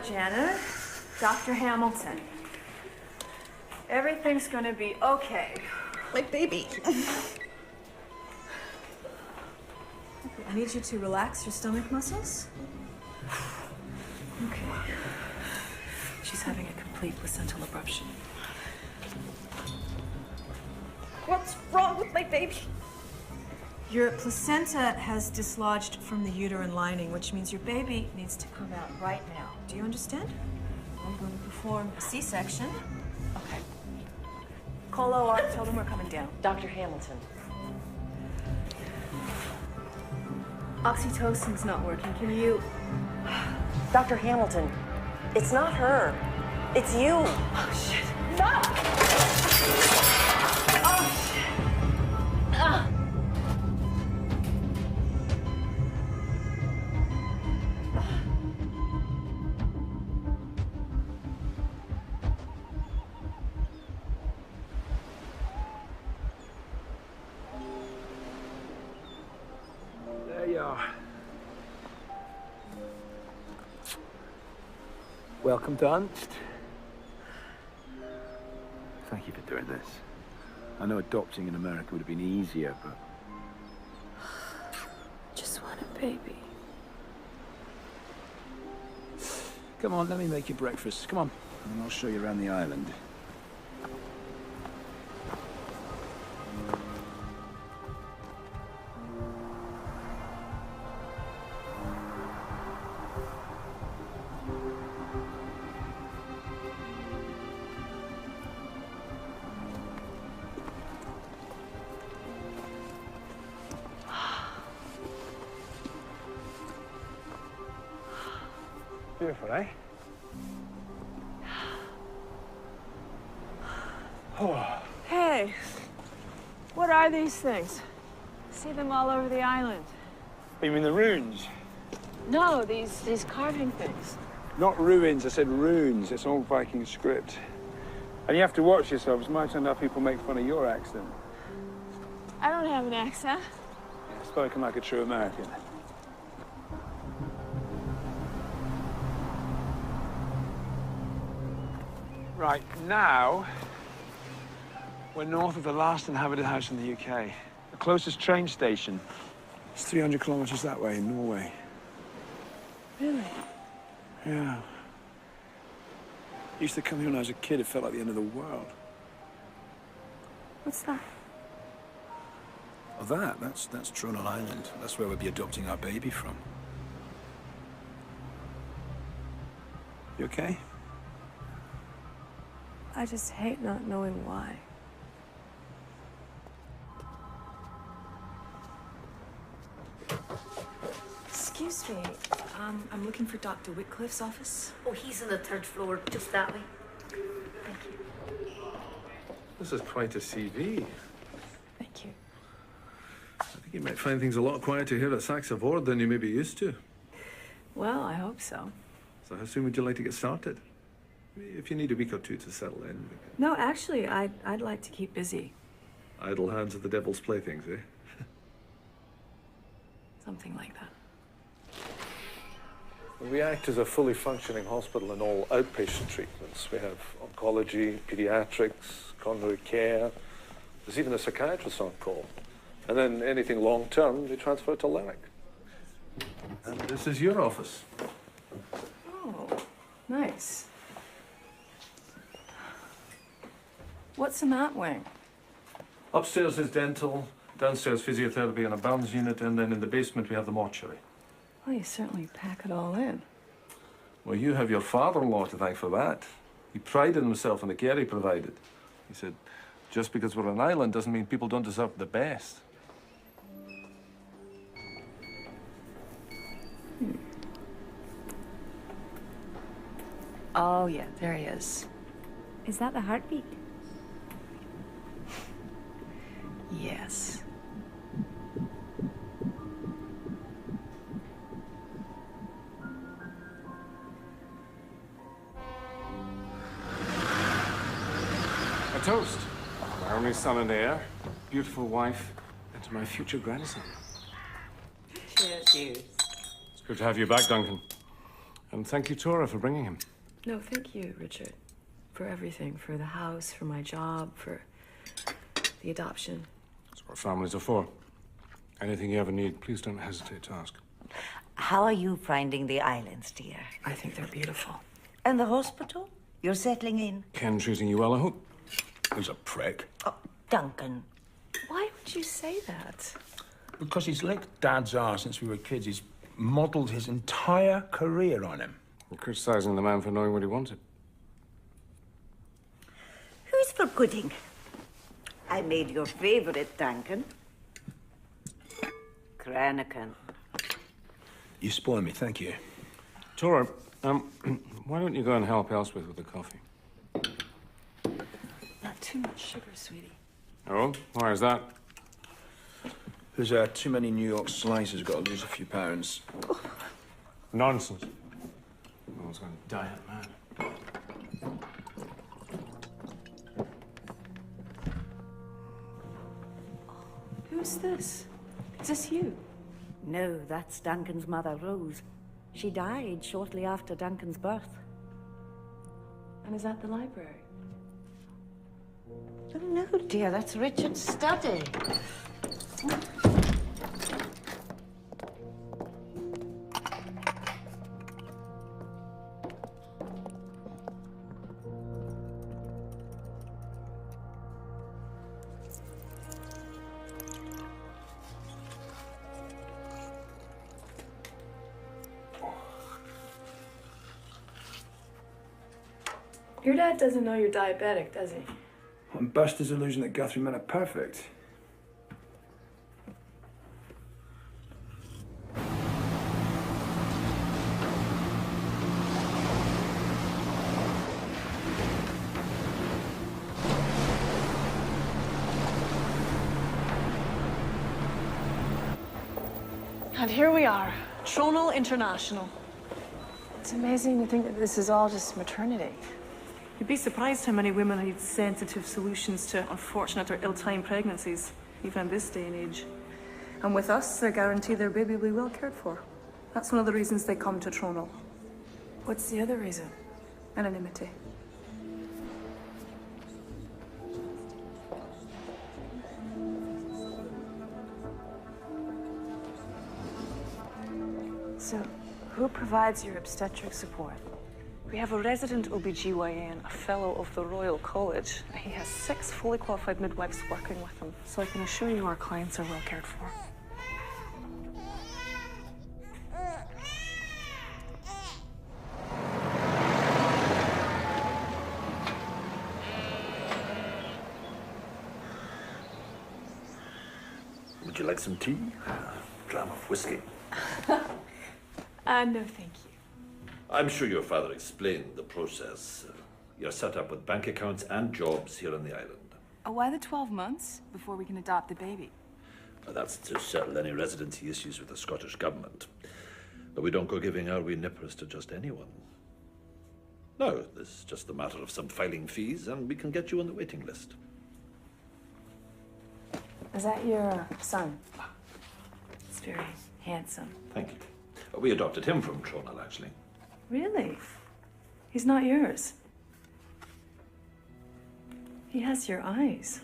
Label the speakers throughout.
Speaker 1: Janet. Dr. Hamilton. Everything's gonna be okay.
Speaker 2: My baby.
Speaker 1: I need you to relax your stomach muscles. Okay. She's having a complete placental abruption.
Speaker 2: What's wrong with my baby?
Speaker 1: Your placenta has dislodged from the uterine lining, which means your baby needs to come out right now. Do you understand? I'm going to perform a C-section. Okay. Call OR, tell them we're coming down.
Speaker 3: Dr. Hamilton.
Speaker 1: Oxytocin's not working. Can you...
Speaker 3: Dr. Hamilton, it's not her. It's you.
Speaker 1: Oh, shit. No! Oh, shit. Ah.
Speaker 4: There you are. Welcome to Ernst. Thank you for doing this. I know adopting in America would have been easier, but...
Speaker 1: Just want a baby.
Speaker 4: Come on, let me make you breakfast. Come on, and I'll show you around the island. Beautiful, eh?
Speaker 1: Oh. Hey, what are these things? See them all over the island.
Speaker 4: You mean the runes?
Speaker 1: No, these carving things.
Speaker 4: Not ruins, I said runes. It's old Viking script. And you have to watch yourselves. Might turn out people make fun of your accent.
Speaker 1: I don't have an accent.
Speaker 4: Spoken like a true American. Right, now, we're north of the last inhabited house in the UK. The closest train station is 300 kilometers that way in Norway.
Speaker 1: Really?
Speaker 4: Yeah. I used to come here when I was a kid. It felt like the end of the world.
Speaker 1: What's that?
Speaker 4: Oh, that's Tronal Island. That's where we'll be adopting our baby from. You okay?
Speaker 1: I just hate not knowing why. Excuse me, I'm looking for Dr. Whitcliffe's office.
Speaker 5: Oh, he's on the third floor, just that way. Thank you.
Speaker 6: This is quite a CV.
Speaker 1: Thank you.
Speaker 6: I think you might find things a lot quieter here at Saxe-Ford than you may be used to.
Speaker 1: Well, I hope so.
Speaker 6: So how soon would you like to get started? If you need a week or two to settle in.
Speaker 1: No, actually, I'd like to keep busy.
Speaker 6: Idle hands are the devil's playthings, eh?
Speaker 1: Something like that.
Speaker 6: We act as a fully functioning hospital in all outpatient treatments. We have oncology, pediatrics, coronary care. There's even a psychiatrist on call. And then anything long-term, we transfer to Limerick. And this is your office.
Speaker 1: Oh, nice. What's in that wing?
Speaker 6: Upstairs is dental, downstairs physiotherapy and a burns unit, and then in the basement we have the mortuary.
Speaker 1: Well, you certainly pack it all in.
Speaker 6: Well, you have your father-in-law to thank for that. He prided himself on the care he provided. He said, just because we're an island doesn't mean people don't deserve the best.
Speaker 1: Oh, yeah, there he is.
Speaker 5: Is that the heartbeat?
Speaker 1: Yes.
Speaker 7: A toast. My only son and heir, beautiful wife, and to my future grandson.
Speaker 1: Cheers.
Speaker 7: It's good to have you back, Duncan. And thank you, Tora, for bringing him.
Speaker 1: No, thank you, Richard. For everything. For the house, for my job, for the adoption.
Speaker 7: That's what families are for. Anything you ever need, please don't hesitate to ask.
Speaker 8: How are you finding the islands, dear?
Speaker 1: I think they're beautiful.
Speaker 8: And the hospital? You're settling in?
Speaker 7: Ken treating you well, I hope? He's a prick.
Speaker 8: Oh, Duncan.
Speaker 1: Why would you say that?
Speaker 9: Because he's licked Dad's arse since we were kids. He's modelled his entire career on him.
Speaker 7: You're criticising the man for knowing what he wanted.
Speaker 8: Who's for pudding? I made your favourite, Duncan. Cranacan.
Speaker 9: You spoil me, thank you.
Speaker 7: Tora, why don't you go and help Elspeth with the coffee?
Speaker 1: Not too much sugar, sweetie.
Speaker 7: Oh, why is that?
Speaker 9: There's too many New York slices, got to lose a few pounds.
Speaker 7: Nonsense. I was going to diet mad.
Speaker 1: Who's this? Is this you?
Speaker 8: No, that's Duncan's mother, Rose. She died shortly after Duncan's birth.
Speaker 1: And is that the library?
Speaker 8: Oh, no, dear, that's Richard's study.
Speaker 1: Your dad doesn't know you're diabetic, does he?
Speaker 4: And bust his illusion that Guthrie men are perfect.
Speaker 2: And here we are, Tronal International.
Speaker 1: It's amazing to think that this is all just maternity.
Speaker 2: You'd be surprised how many women need sensitive solutions to unfortunate or ill-timed pregnancies, even in this day and age. And with us, they're guaranteed their baby will be well cared for. That's one of the reasons they come to Tronal.
Speaker 1: What's the other reason?
Speaker 2: Anonymity.
Speaker 1: So, who provides your obstetric support?
Speaker 2: We have a resident OBGYN, a fellow of the Royal College. He has 6 fully qualified midwives working with him, so I can assure you our clients are well cared for.
Speaker 10: Would you like some tea? A dram of whiskey?
Speaker 1: No, thank you.
Speaker 10: I'm sure your father explained the process. You're set up with bank accounts and jobs here on the island.
Speaker 1: Why the 12 months before we can adopt the baby?
Speaker 10: That's to settle any residency issues with the Scottish government. But we don't go giving our wee nippers to just anyone. No, this is just a matter of some filing fees, and we can get you on the waiting list.
Speaker 1: Is that your son? He's very handsome.
Speaker 10: Thank you. We adopted him from Tronal, actually.
Speaker 1: Really? He's not yours. He has your eyes.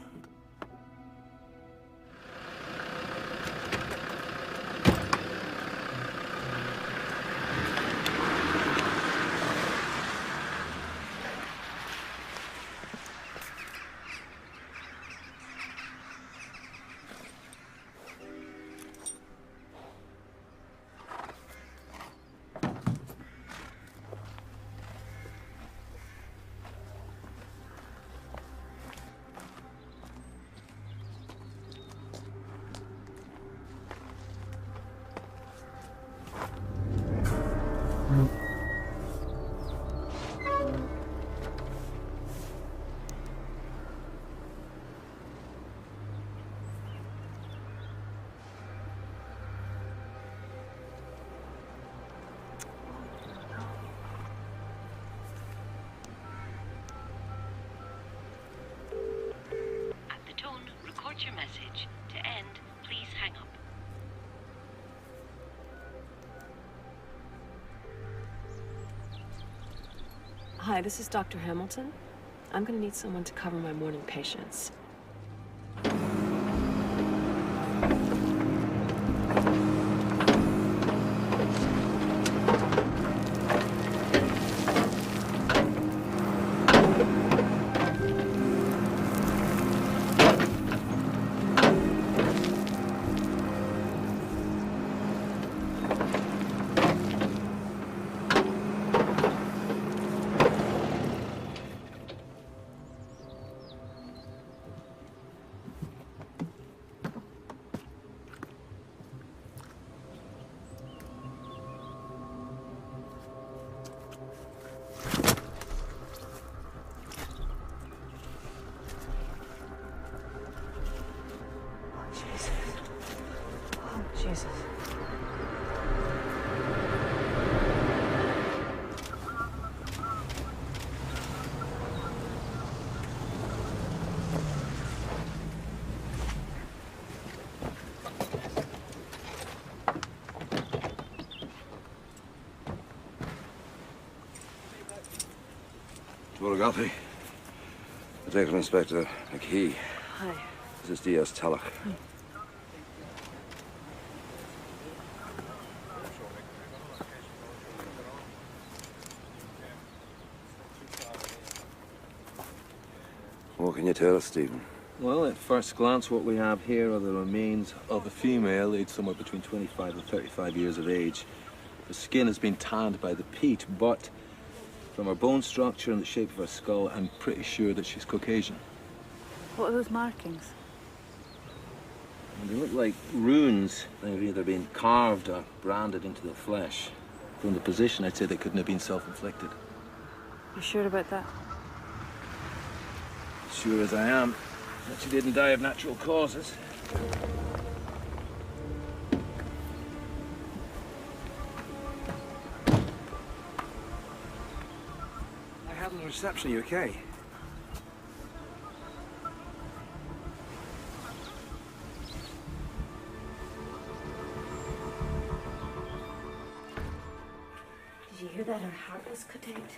Speaker 11: Your message. To end, please hang up.
Speaker 12: Hi, this is Dr. Hamilton. I'm gonna need someone to cover my morning patients.
Speaker 1: Jesus.
Speaker 13: Photography. Detective Inspector McKee.
Speaker 12: Hi.
Speaker 13: This is DS Tellock.
Speaker 12: Hi.
Speaker 13: What can you tell us, Stephen?
Speaker 14: Well, at first glance, what we have here are the remains of a female aged somewhere between 25 and 35 years of age. The skin has been tanned by the peat, but from her bone structure and the shape of her skull, I'm pretty sure that she's Caucasian.
Speaker 2: What are those markings?
Speaker 14: And they look like runes. They've either been carved or branded into the flesh. From the position, I'd say they couldn't have been self-inflicted.
Speaker 2: You sure about that?
Speaker 14: Sure as I am that she didn't die of natural causes.
Speaker 4: I had the reception. Are you okay?
Speaker 5: Did you hear that? Her heart was cut out.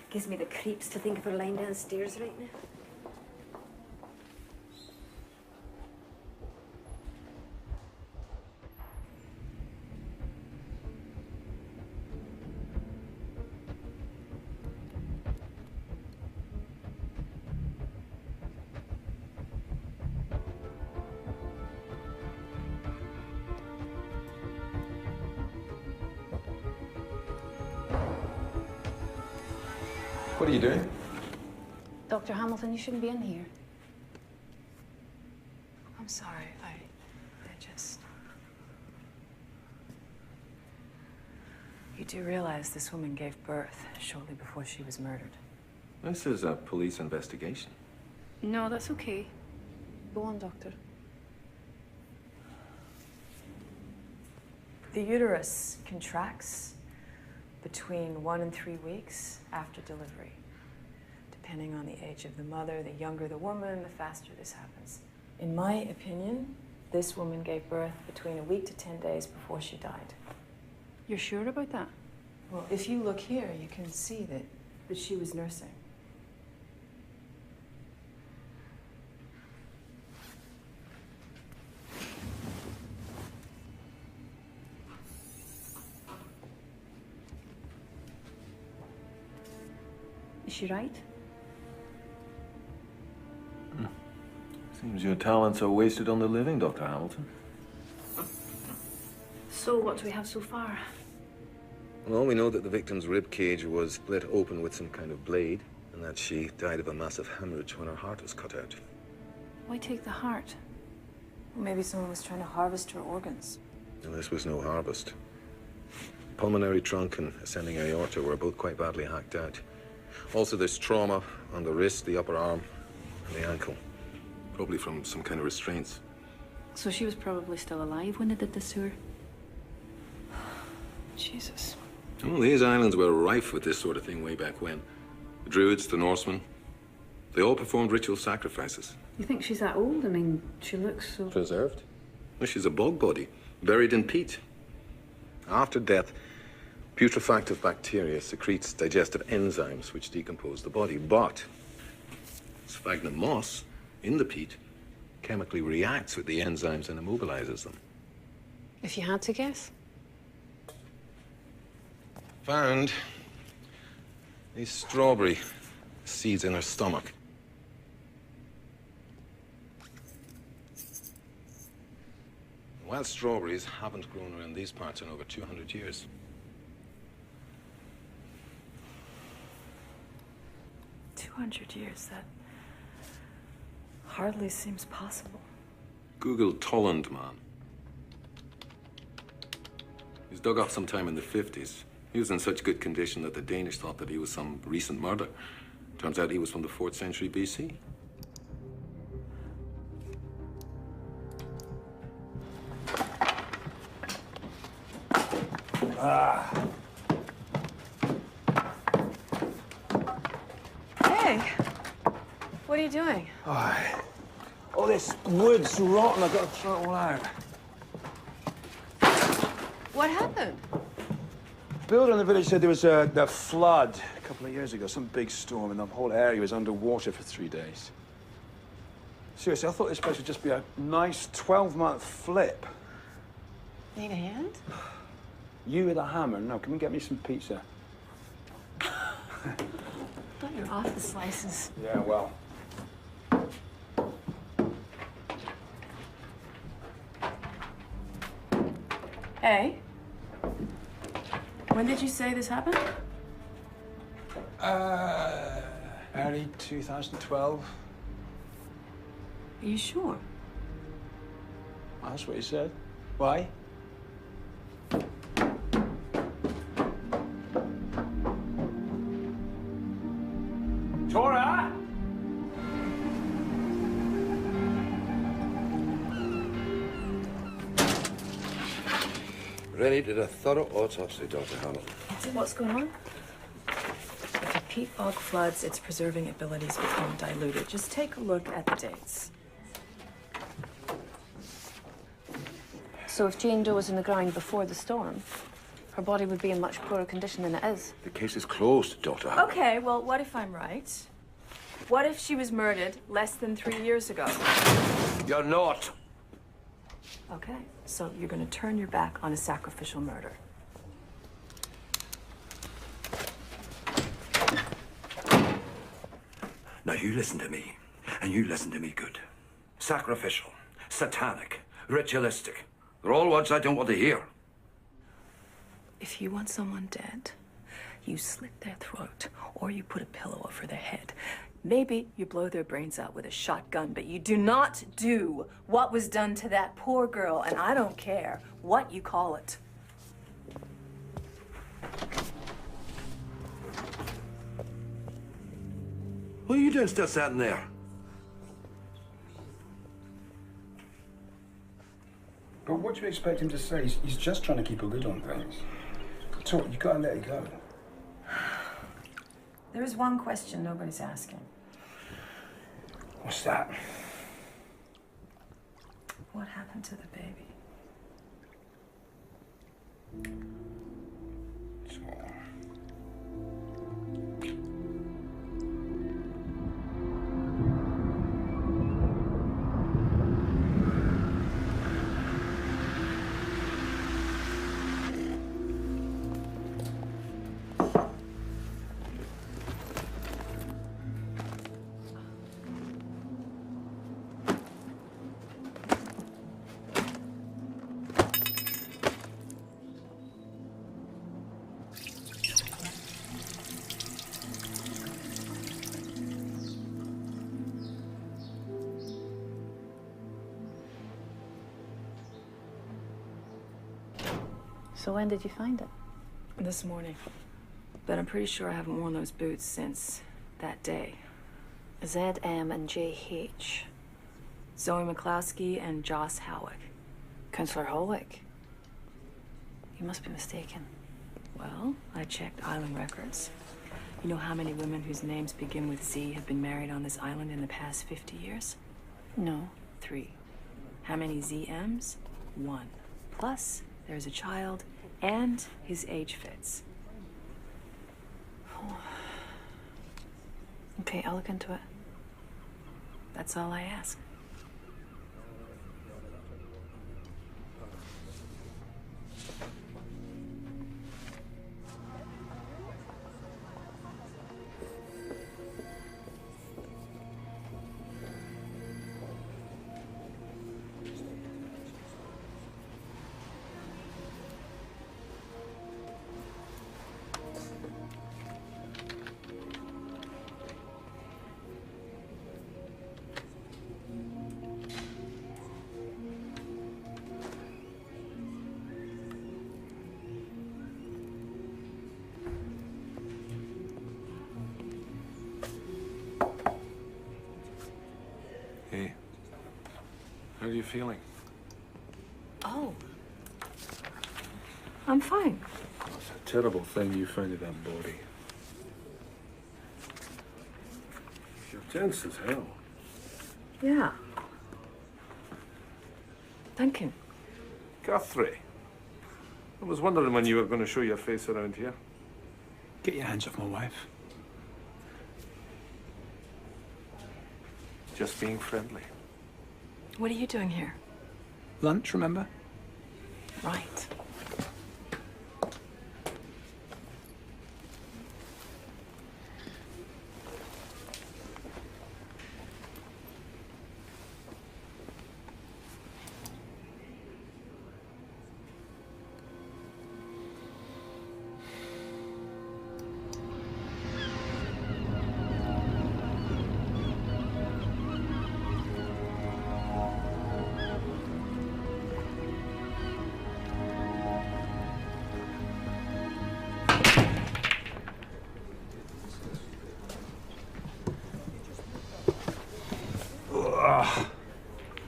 Speaker 5: Gives me the creeps to think of her lying downstairs right now.
Speaker 7: What are you doing?
Speaker 15: Dr. Hamilton, you shouldn't be in here.
Speaker 1: I'm sorry. I just... You do realize this woman gave birth shortly before she was murdered.
Speaker 7: This is a police investigation.
Speaker 15: No, that's okay. Go on, Doctor.
Speaker 1: The uterus contracts between 1 and 3 weeks after delivery. Depending on the age of the mother, the younger the woman, the faster this happens. In my opinion, this woman gave birth between a week to 10 days before she died.
Speaker 15: You're sure about that?
Speaker 1: Well, if you look here, you can see that she was nursing.
Speaker 15: Is she right?
Speaker 7: Seems your talents are wasted on the living, Dr. Hamilton.
Speaker 15: So, what do we have so far?
Speaker 13: Well, we know that the victim's rib cage was split open with some kind of blade, and that she died of a massive hemorrhage when her heart was cut out.
Speaker 15: Why take the heart?
Speaker 1: Well, maybe someone was trying to harvest her organs.
Speaker 13: And this was no harvest. Pulmonary trunk and ascending aorta were both quite badly hacked out. Also, there's trauma on the wrist, the upper arm, and the ankle. Probably from some kind of restraints.
Speaker 15: So she was probably still alive when they did this to her? Jesus.
Speaker 13: Well, these islands were rife with this sort of thing way back when. The Druids, the Norsemen, they all performed ritual sacrifices.
Speaker 15: You think she's that old? I mean, she looks so...
Speaker 13: Preserved? Well, she's a bog body, buried in peat. After death, Putrefactive bacteria secretes digestive enzymes which decompose the body, but sphagnum moss in the peat chemically reacts with the enzymes and immobilizes them.
Speaker 12: If you had to guess?
Speaker 13: Found these strawberry seeds in her stomach. Wild strawberries haven't grown around these parts in over 200 years.
Speaker 1: 200 years, that hardly seems possible.
Speaker 13: Google Tolland man. He was dug up sometime in the 50s. He was in such good condition that the Danish thought that he was some recent murder. Turns out he was from the 4th century BC.
Speaker 1: Hey, what are you doing?
Speaker 4: All this wood's rotten, I've got to throw it all out.
Speaker 1: What happened?
Speaker 4: The builder in the village said there was a flood a couple of years ago, some big storm, and the whole area was underwater for 3 days. Seriously, I thought this place would just be a nice 12-month flip.
Speaker 1: Need a hand?
Speaker 4: You with a hammer? No, come and get me some pizza.
Speaker 1: Thought you were off the slices.
Speaker 4: Yeah, well.
Speaker 1: Hey, when did you say this happened?
Speaker 4: Early 2012.
Speaker 1: Are you sure?
Speaker 4: That's what he said. Why? Tora!
Speaker 16: Rennie did a thorough autopsy, Dr. Hamilton.
Speaker 1: What's going on? If a peat bog floods, its preserving abilities become diluted. Just take a look at the dates.
Speaker 12: So if Jane Doe was in the ground before the storm, her body would be in much poorer condition than it is.
Speaker 16: The case is closed, Dr. Hamilton.
Speaker 1: Okay, well, what if I'm right? What if she was murdered less than 3 years ago?
Speaker 16: You're not.
Speaker 1: Okay, so you're going to turn your back on a sacrificial murder.
Speaker 16: Now you listen to me, and you listen to me good. Sacrificial, satanic, ritualistic. They're all words I don't want to hear.
Speaker 1: If you want someone dead, you slit their throat or you put a pillow over their head. Maybe you blow their brains out with a shotgun, but you do not do what was done to that poor girl, and I don't care what you call it.
Speaker 16: What are you doing still sitting there?
Speaker 9: But what do you expect him to say? He's just trying to keep a lid on things. Talk, you gotta let it go.
Speaker 1: There is one question nobody's asking.
Speaker 9: What's that?
Speaker 1: What happened to the baby?
Speaker 12: So when did you find it?
Speaker 1: This morning. But I'm pretty sure I haven't worn those boots since that day.
Speaker 12: ZM and JH.
Speaker 1: Zoe McCloskey and Joss Howick.
Speaker 12: Councillor Howick? You must be mistaken.
Speaker 1: Well, I checked island records. You know how many women whose names begin with Z have been married on this island in the past 50 years?
Speaker 12: No.
Speaker 1: 3. How many ZMs? 1. Plus, there's a child, and his age fits.
Speaker 12: Okay, I'll look into it. That's all I ask.
Speaker 7: Hey, how are you feeling?
Speaker 12: Oh. I'm fine.
Speaker 14: It's a terrible thing you found in that body. You're tense as hell.
Speaker 12: Yeah. Duncan.
Speaker 6: Guthrie. I was wondering when you were going to show your face around here.
Speaker 9: Get your hands off my wife.
Speaker 6: Just being friendly.
Speaker 12: What are you doing here?
Speaker 9: Lunch, remember?
Speaker 12: Right.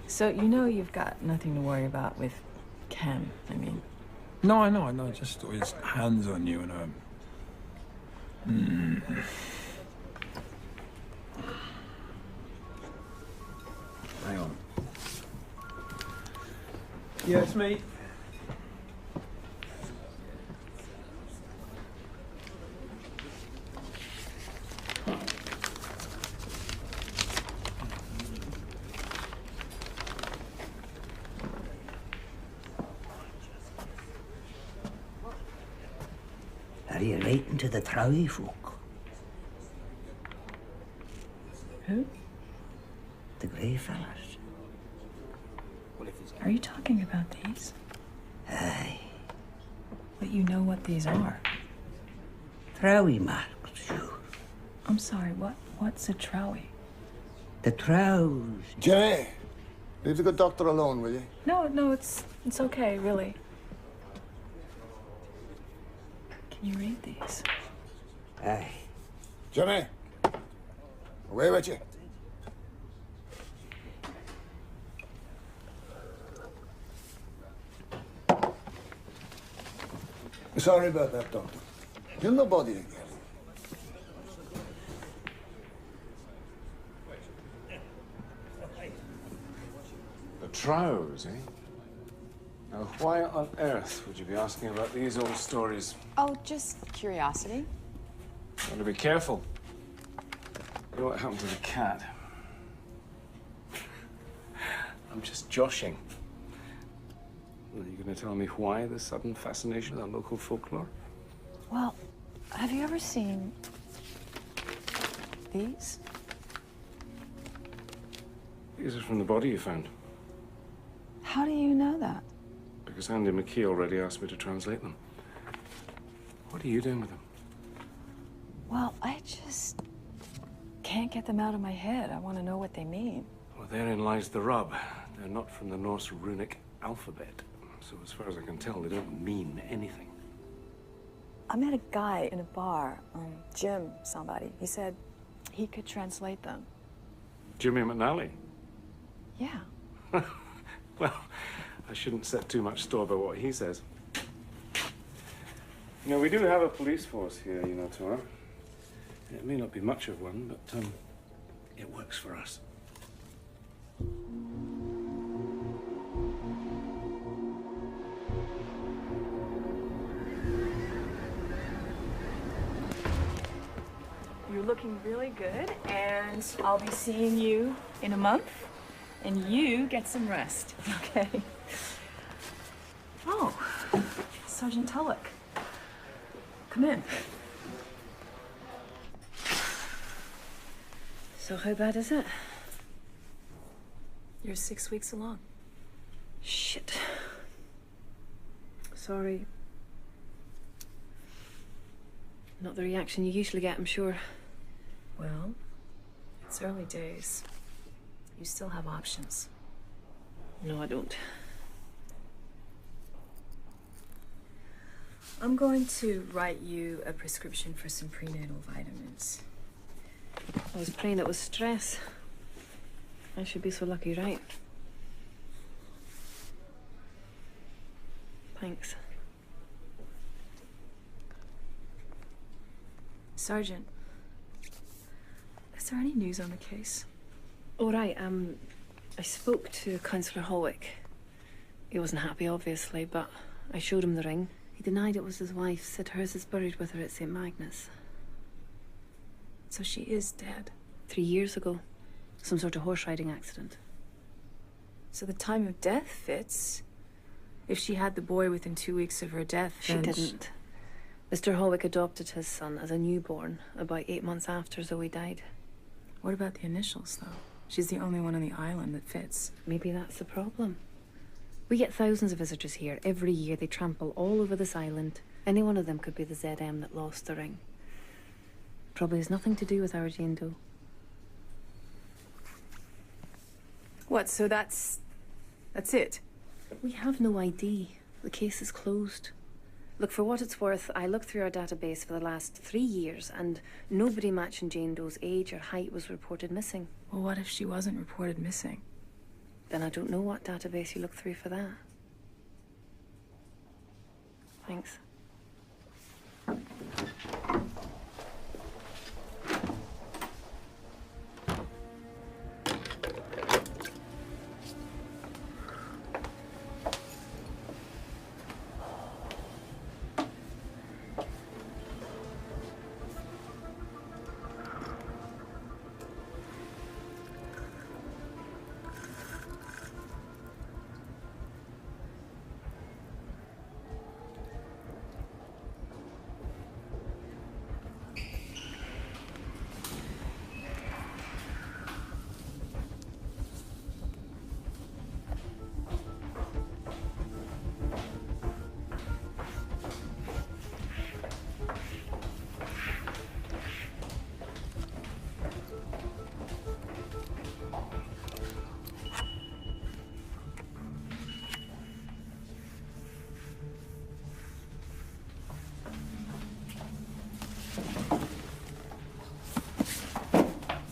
Speaker 12: So you know you've got nothing to worry about with Ken, I mean.
Speaker 9: No, I know. Just his hands on you and Hang on. Yeah, it's me.
Speaker 17: Are you writing to the Trowie folk?
Speaker 12: Who?
Speaker 17: The grey fellas.
Speaker 12: Are you talking about these?
Speaker 17: Aye.
Speaker 12: But you know what these are.
Speaker 17: Trowie marks, sure.
Speaker 12: I'm sorry, what's a trowie?
Speaker 17: The Trows.
Speaker 18: Jenny, leave the good doctor alone, will you?
Speaker 12: No, it's okay, really. Can you read these?
Speaker 17: Aye.
Speaker 18: Jimmy, away with you. Sorry about that, Doctor. You're nobody again.
Speaker 7: The Trows, eh? Now, why on earth would you be asking about these old stories?
Speaker 19: Oh, just curiosity.
Speaker 7: Want to be careful. You know what happened to the cat? I'm just joshing. Are you going to tell me why the sudden fascination with our local folklore?
Speaker 12: Well, have you ever seen these?
Speaker 7: These are from the body you found.
Speaker 12: How do you know that?
Speaker 7: Because Andy McKee already asked me to translate them. What are you doing with them?
Speaker 12: Well, I just can't get them out of my head. I want to know what they mean.
Speaker 7: Well, therein lies the rub. They're not from the Norse runic alphabet. So as far as I can tell, they don't mean anything.
Speaker 12: I met a guy in a bar, Jim somebody. He said he could translate them.
Speaker 7: Jimmy McNally?
Speaker 12: Yeah.
Speaker 7: Well, I shouldn't set too much store by what he says. You know, we do have a police force here, you know, Tora. It may not be much of one, but it works for us.
Speaker 1: looking really good, and I'll be seeing you in a month, and you get some rest, okay? Oh, Sergeant Tulloch. Come in.
Speaker 12: So how bad is it?
Speaker 1: You're 6 weeks along.
Speaker 12: Shit. Sorry. Not the reaction you usually get, I'm sure.
Speaker 1: Well, it's early days. You still have options.
Speaker 12: No, I don't.
Speaker 1: I'm going to write you a prescription for some prenatal vitamins.
Speaker 12: I was praying it was stress. I should be so lucky, right? Thanks.
Speaker 1: Sergeant, is there any news on the case?
Speaker 12: All right, I spoke to Councillor Holwick. He wasn't happy, obviously, but I showed him the ring. He denied it was his wife, said hers is buried with her at St. Magnus.
Speaker 1: So she is dead?
Speaker 12: 3 years ago. Some sort of horse riding accident.
Speaker 1: So the time of death fits. If she had the boy within 2 weeks of her death,
Speaker 12: She
Speaker 1: then
Speaker 12: didn't. Mr. Holwick adopted his son as a newborn about 8 months after Zoe died.
Speaker 1: What about the initials, though? She's the only one on the island that fits.
Speaker 12: Maybe that's the problem. We get thousands of visitors here. Every year they trample all over this island. Any one of them could be the ZM that lost the ring. Probably has nothing to do with our Jane Doe.
Speaker 1: What, so that's it?
Speaker 12: We have no ID. The case is closed. Look, for what it's worth, I looked through our database for the last 3 years and nobody matching Jane Doe's age or height was reported missing.
Speaker 1: Well, what if she wasn't reported missing?
Speaker 12: Then I don't know what database you looked through for that. Thanks.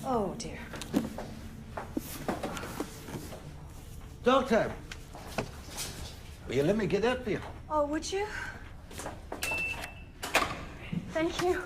Speaker 1: Oh, dear.
Speaker 17: Doctor, will you let me get out there?
Speaker 1: Oh, would you? Thank you.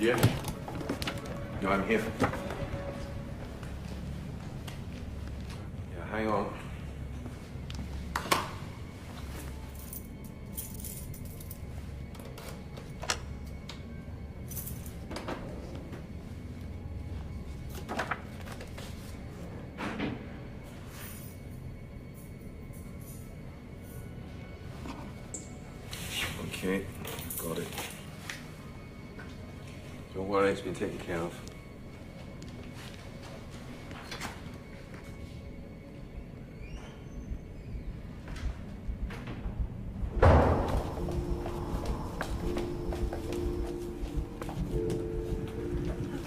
Speaker 13: Yes. No, I'm here. Yeah, hang on.
Speaker 7: Okay, got it. Don't worry, it's been taken care of.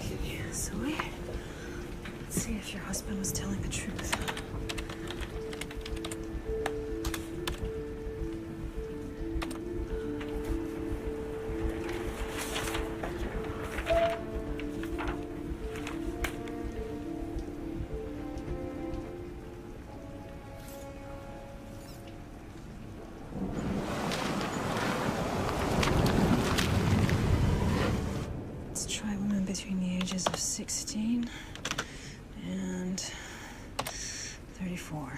Speaker 1: Okay, Zoe. Let's see if your husband was telling the truth. Let's try women between the ages of 16 and 34.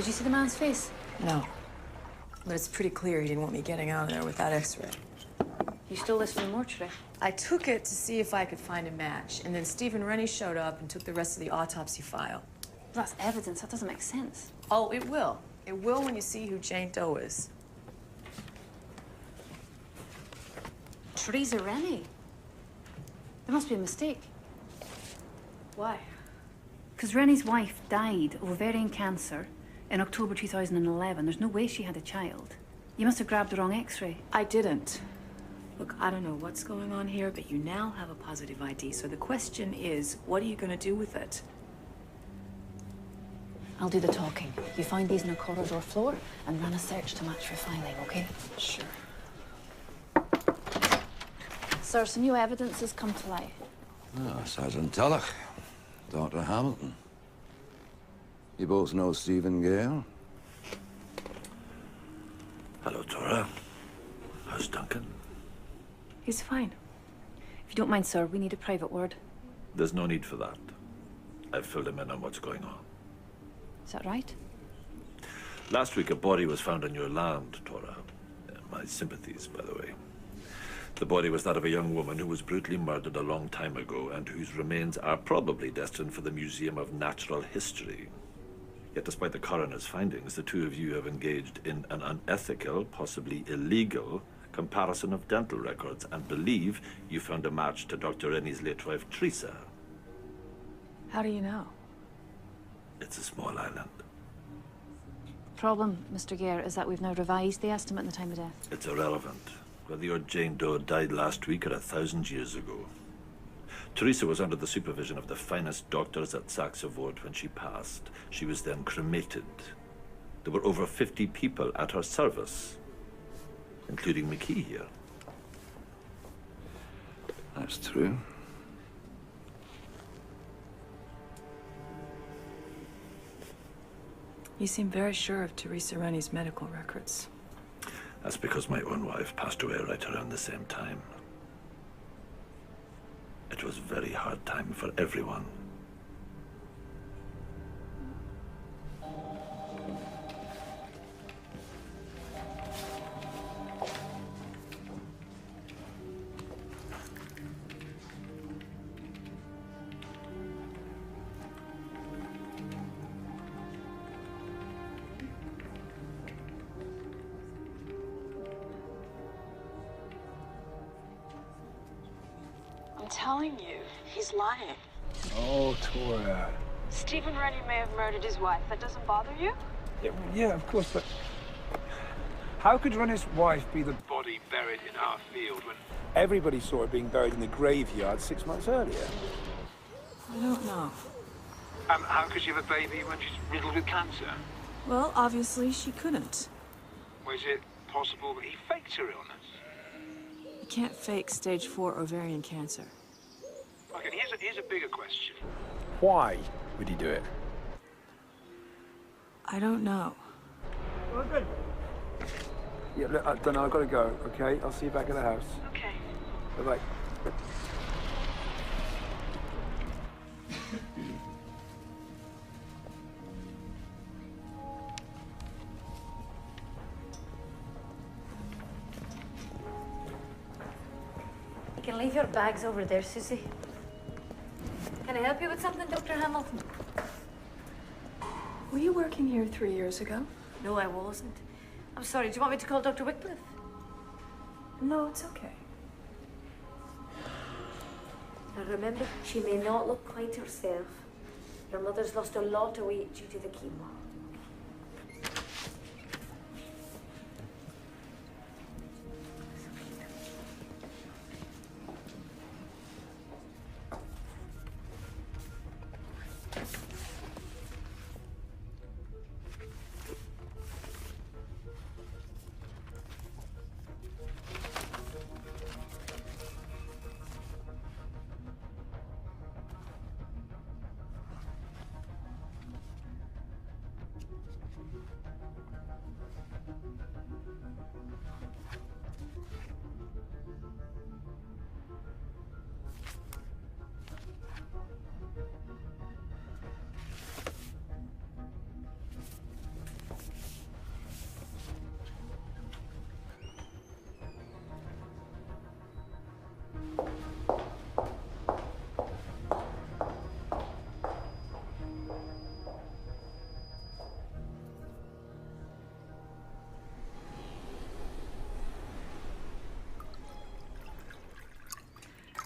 Speaker 12: Did you see the man's face?
Speaker 1: No. But it's pretty clear he didn't want me getting out of there with that x-ray.
Speaker 12: You stole this from the mortuary?
Speaker 1: I took it to see if I could find a match, and then Stephen Rennie showed up and took the rest of the autopsy file.
Speaker 12: That's evidence. That doesn't make sense.
Speaker 1: Oh, it will. It will when you see who Jane Doe is.
Speaker 12: Teresa Rennie. There must be a mistake.
Speaker 1: Why?
Speaker 15: Because Rennie's wife died of ovarian cancer in October 2011. There's no way she had a child. You must have grabbed the wrong x-ray.
Speaker 1: I didn't. Look, I don't know what's going on here, but you now have a positive ID. So the question is, what are you going to do with it?
Speaker 12: I'll do the talking. You find these in a corridor floor and run a search to match for filing, okay?
Speaker 1: Sure.
Speaker 12: Sir, some new evidence has come to light.
Speaker 16: Ah, Sergeant Tulloch, Dr. Hamilton. You both know Stephen Gale?
Speaker 10: Hello, Tora. How's Duncan?
Speaker 12: He's fine. If you don't mind, sir, we need a private word.
Speaker 10: There's no need for that. I've filled him in on what's going on.
Speaker 12: Is that right?
Speaker 10: Last week, a body was found on your land, Tora. My sympathies, by the way. The body was that of a young woman who was brutally murdered a long time ago and whose remains are probably destined for the Museum of Natural History. Yet despite the coroner's findings, the two of you have engaged in an unethical, possibly illegal, comparison of dental records and believe you found a match to Dr. Rennie's late wife, Teresa.
Speaker 1: How do you know?
Speaker 10: It's a small island.
Speaker 12: Problem, Mr. Gare, is that we've now revised the estimate and the time of death.
Speaker 10: It's irrelevant. Whether your Jane Doe died last week or 1,000 years ago. Teresa was under the supervision of the finest doctors at Saxe Ward when she passed. She was then cremated. There were over 50 people at her service, including McKee here.
Speaker 16: That's true.
Speaker 1: You seem very sure of Teresa Rennie's medical records.
Speaker 10: That's because my own wife passed away right around the same time. It was a very hard time for everyone.
Speaker 11: I'm telling you, he's lying.
Speaker 4: Oh, Tora.
Speaker 11: Stephen Rennie may have murdered his wife. That doesn't bother you?
Speaker 4: Yeah, of course, but how could Rennie's wife be the body buried in our field when everybody saw it being buried in the graveyard 6 months earlier?
Speaker 1: I don't know.
Speaker 4: How could she have a baby when she's riddled with cancer?
Speaker 1: Well, obviously she couldn't.
Speaker 4: Was it possible that he faked her illness?
Speaker 1: You can't fake stage 4 ovarian cancer.
Speaker 4: Okay, here's a bigger question. Why would he do it?
Speaker 1: I don't know.
Speaker 4: Well, good. Yeah, look, I don't know, I've got to go, okay? I'll see you back at the house.
Speaker 11: Okay.
Speaker 4: Bye-bye.
Speaker 8: You can leave your bags over there, Susie. Can I help you with something, Dr. Hamilton?
Speaker 1: Were you working here 3 years ago?
Speaker 8: No, I wasn't. I'm sorry, do you want me to call Dr. Wycliffe?
Speaker 1: No, it's okay.
Speaker 8: Now remember, she may not look quite herself. Her mother's lost a lot of weight due to the chemo.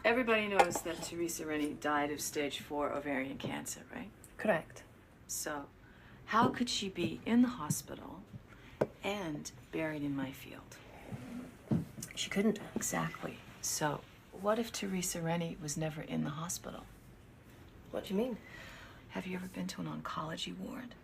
Speaker 1: Everybody knows that Teresa Rennie died of stage 4 ovarian cancer, right?
Speaker 12: Correct.
Speaker 1: So, how could she be in the hospital and buried in my field?
Speaker 12: She couldn't.
Speaker 1: Exactly. So, what if Teresa Rennie was never in the hospital?
Speaker 12: What do you mean?
Speaker 1: Have you ever been to an oncology ward?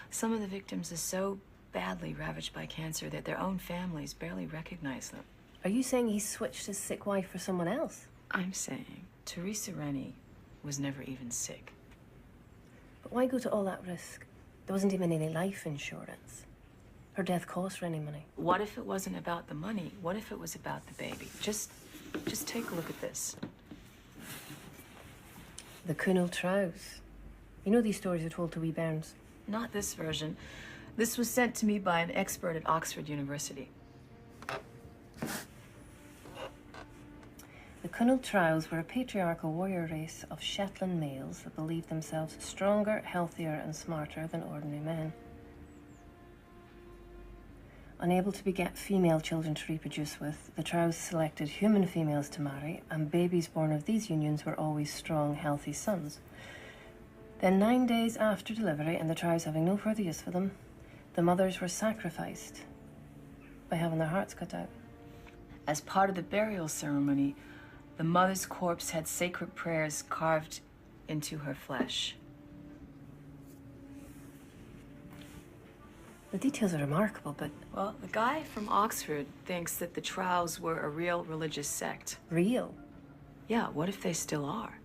Speaker 1: Some of the victims are so badly ravaged by cancer that their own families barely recognize them.
Speaker 12: Are you saying he switched his sick wife for someone else?
Speaker 1: I'm saying Teresa Rennie was never even sick.
Speaker 12: But why go to all that risk? There wasn't even any life insurance. Her death cost Rennie money.
Speaker 1: What if it wasn't about the money? What if it was about the baby? Just take a look at this.
Speaker 12: The Kunal Trows. You know these stories are told to wee bairns.
Speaker 1: Not this version. This was sent to me by an expert at Oxford University.
Speaker 12: The Kunal Trows were a patriarchal warrior race of Shetland males that believed themselves stronger, healthier, and smarter than ordinary men. Unable to beget female children to reproduce with, the Trows selected human females to marry, and babies born of these unions were always strong, healthy sons. Then 9 days after delivery, and the Trows having no further use for them, the mothers were sacrificed by having their hearts cut out.
Speaker 1: As part of the burial ceremony, the mother's corpse had sacred prayers carved into her flesh.
Speaker 12: The details are remarkable, but...
Speaker 1: Well, the guy from Oxford thinks that the Trows were a real religious sect.
Speaker 12: Real?
Speaker 1: Yeah, what if they still are?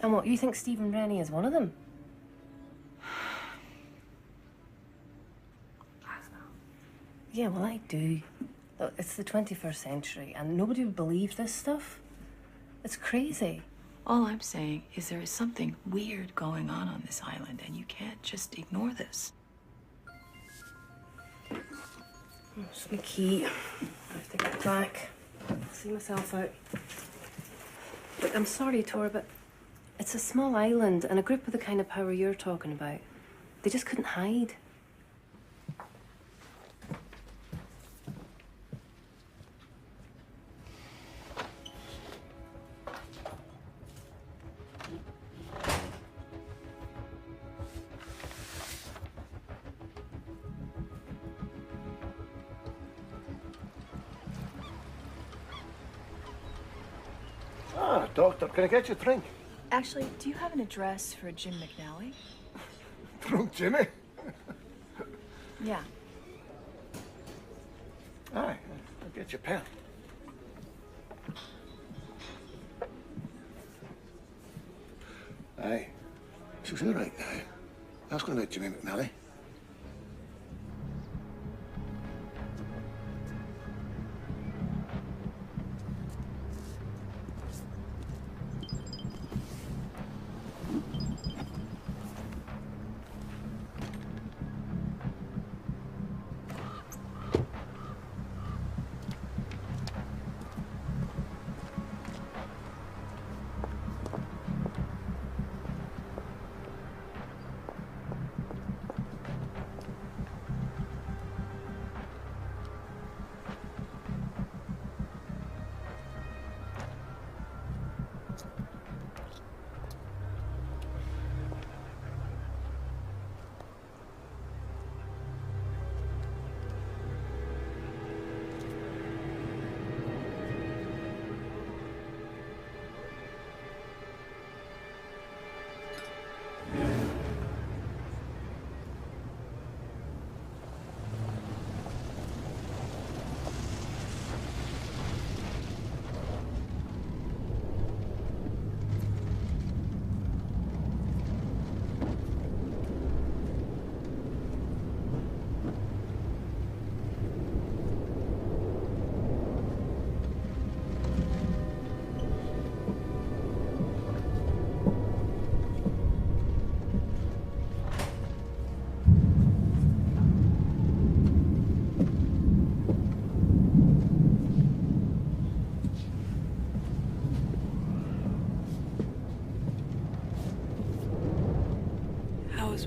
Speaker 12: And what, you think Stephen Rennie is one of them?
Speaker 1: I don't know.
Speaker 12: Yeah, well, I do. Look, it's the 21st century, and nobody would believe this stuff. It's crazy.
Speaker 1: All I'm saying is there is something weird going on this island, and you can't just ignore this.
Speaker 12: It's my key. I have to get back. I'll see myself out. Look, I'm sorry, Tor, but it's a small island, and a group with the kind of power you're talking about. They just couldn't hide.
Speaker 18: Ah, doctor, can I get you a drink?
Speaker 1: Actually, do you have an address for Jim McNally?
Speaker 18: Drunk Jimmy?
Speaker 1: Yeah.
Speaker 18: Aye, I'll get you a pen. Aye. She's all right now. That's going to Jimmy McNally.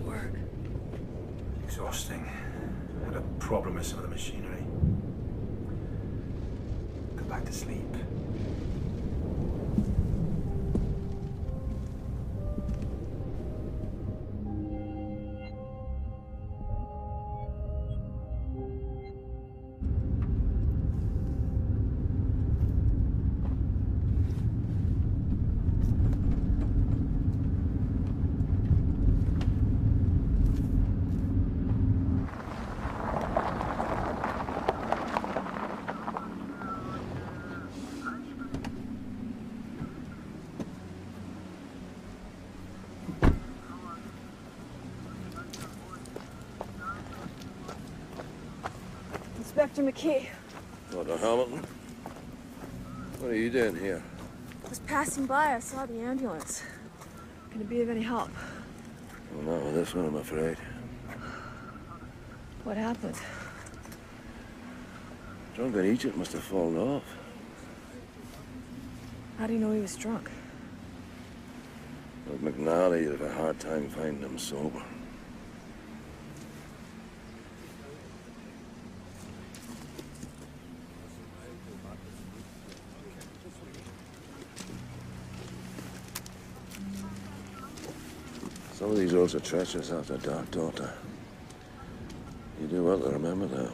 Speaker 1: Work.
Speaker 9: Exhausting. Had a problem with some of the machinery. Go back to sleep.
Speaker 1: Inspector McKee.
Speaker 14: Dr. Hamilton? What are you doing here?
Speaker 1: I was passing by. I saw the ambulance. Can it be of any help?
Speaker 14: Well, not with this one, I'm afraid.
Speaker 1: What happened?
Speaker 14: Drunken Egypt must have fallen off.
Speaker 1: How do you know he was drunk?
Speaker 14: With McNally, you'd have a hard time finding him sober. Some of these roads are treacherous after dark, daughter. You do well to remember that.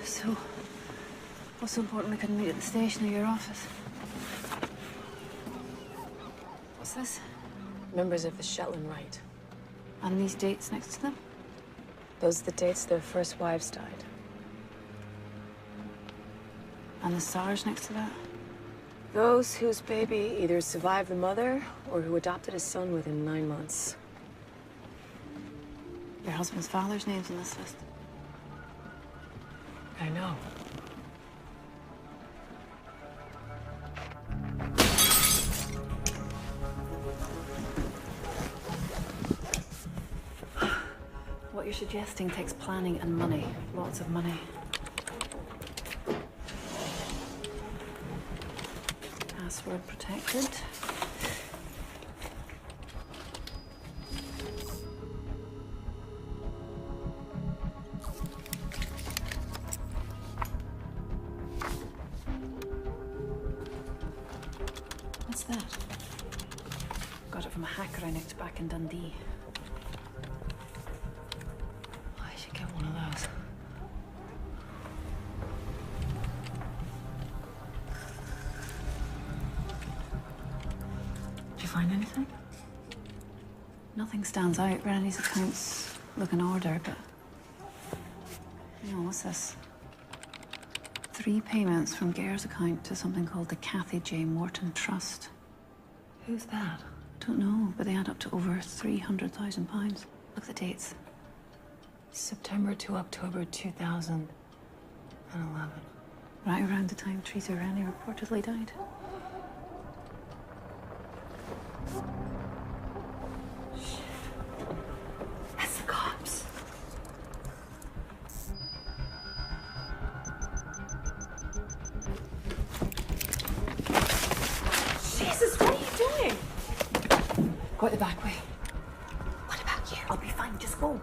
Speaker 15: So, what's so important we couldn't meet at the station or your office? What's this?
Speaker 1: Members of the Shetland Rite.
Speaker 15: And these dates next to them?
Speaker 1: Those are the dates their first wives died.
Speaker 15: And the stars next to that?
Speaker 1: Those whose baby either survived the mother or who adopted a son within 9 months.
Speaker 15: Your husband's father's name's on this list.
Speaker 1: I know.
Speaker 15: What you're suggesting takes planning and money. Lots of money. Password protected. What's that? Got it from a hacker I nicked back in Dundee.
Speaker 1: I should get one of those. Did you find anything?
Speaker 15: Nothing stands out. Rennie's accounts look in order, but... No, what's this? 3 payments from Gare's account to something called the Cathy J. Morton Trust.
Speaker 1: Who's that?
Speaker 15: Don't know, but they add up to over £300,000. Look at the dates.
Speaker 1: September to October 2011.
Speaker 15: Right around the time Teresa Rennie reportedly died.
Speaker 1: That's the cops. Jesus, what are you doing?
Speaker 15: Go out the back way.
Speaker 1: What about you?
Speaker 15: I'll be fine, just go.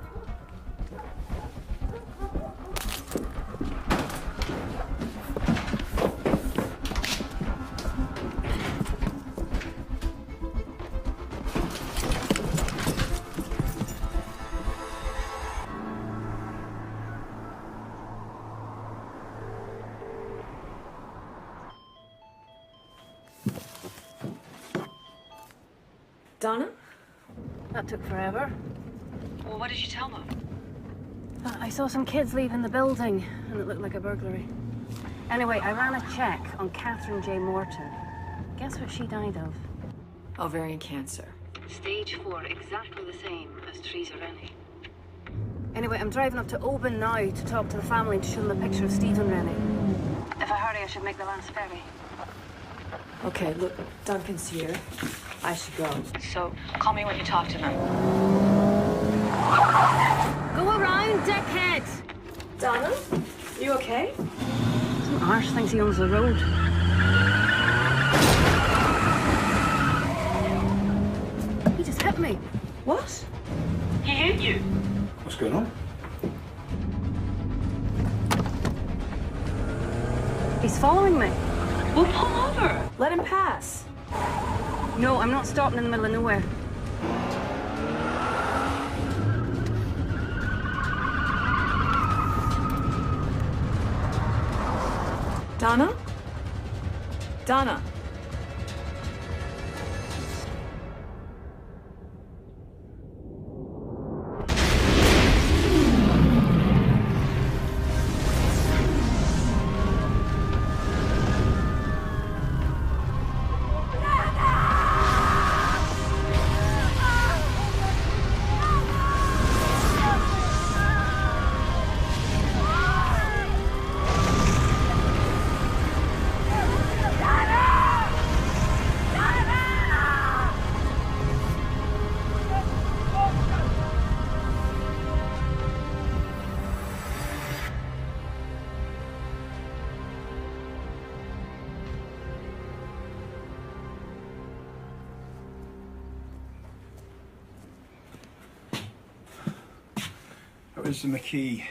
Speaker 1: Donna?
Speaker 15: That took forever.
Speaker 11: Well, what did you tell them?
Speaker 15: I saw some kids leaving the building, and it looked like a burglary. Anyway, I ran a check on Catherine J. Morton. Guess what she died of?
Speaker 1: Ovarian cancer.
Speaker 15: Stage 4, exactly the same as Teresa Rennie. Anyway, I'm driving up to Oban now to talk to the family and to show them a picture of Stephen Rennie. If I hurry, I should make the last ferry.
Speaker 1: Okay, look, Duncan's here. I should go.
Speaker 15: So, call me when you talk to them. Go around, dickhead!
Speaker 1: Donna, you okay?
Speaker 15: Some arse thinks he owns the road. He just hit me.
Speaker 1: What?
Speaker 15: He hit you.
Speaker 9: What's going on?
Speaker 15: He's following me.
Speaker 1: Well, pull over. Let him pass.
Speaker 15: No, I'm not stopping in the middle of nowhere.
Speaker 1: Donna? Donna?
Speaker 9: Where's the McKee?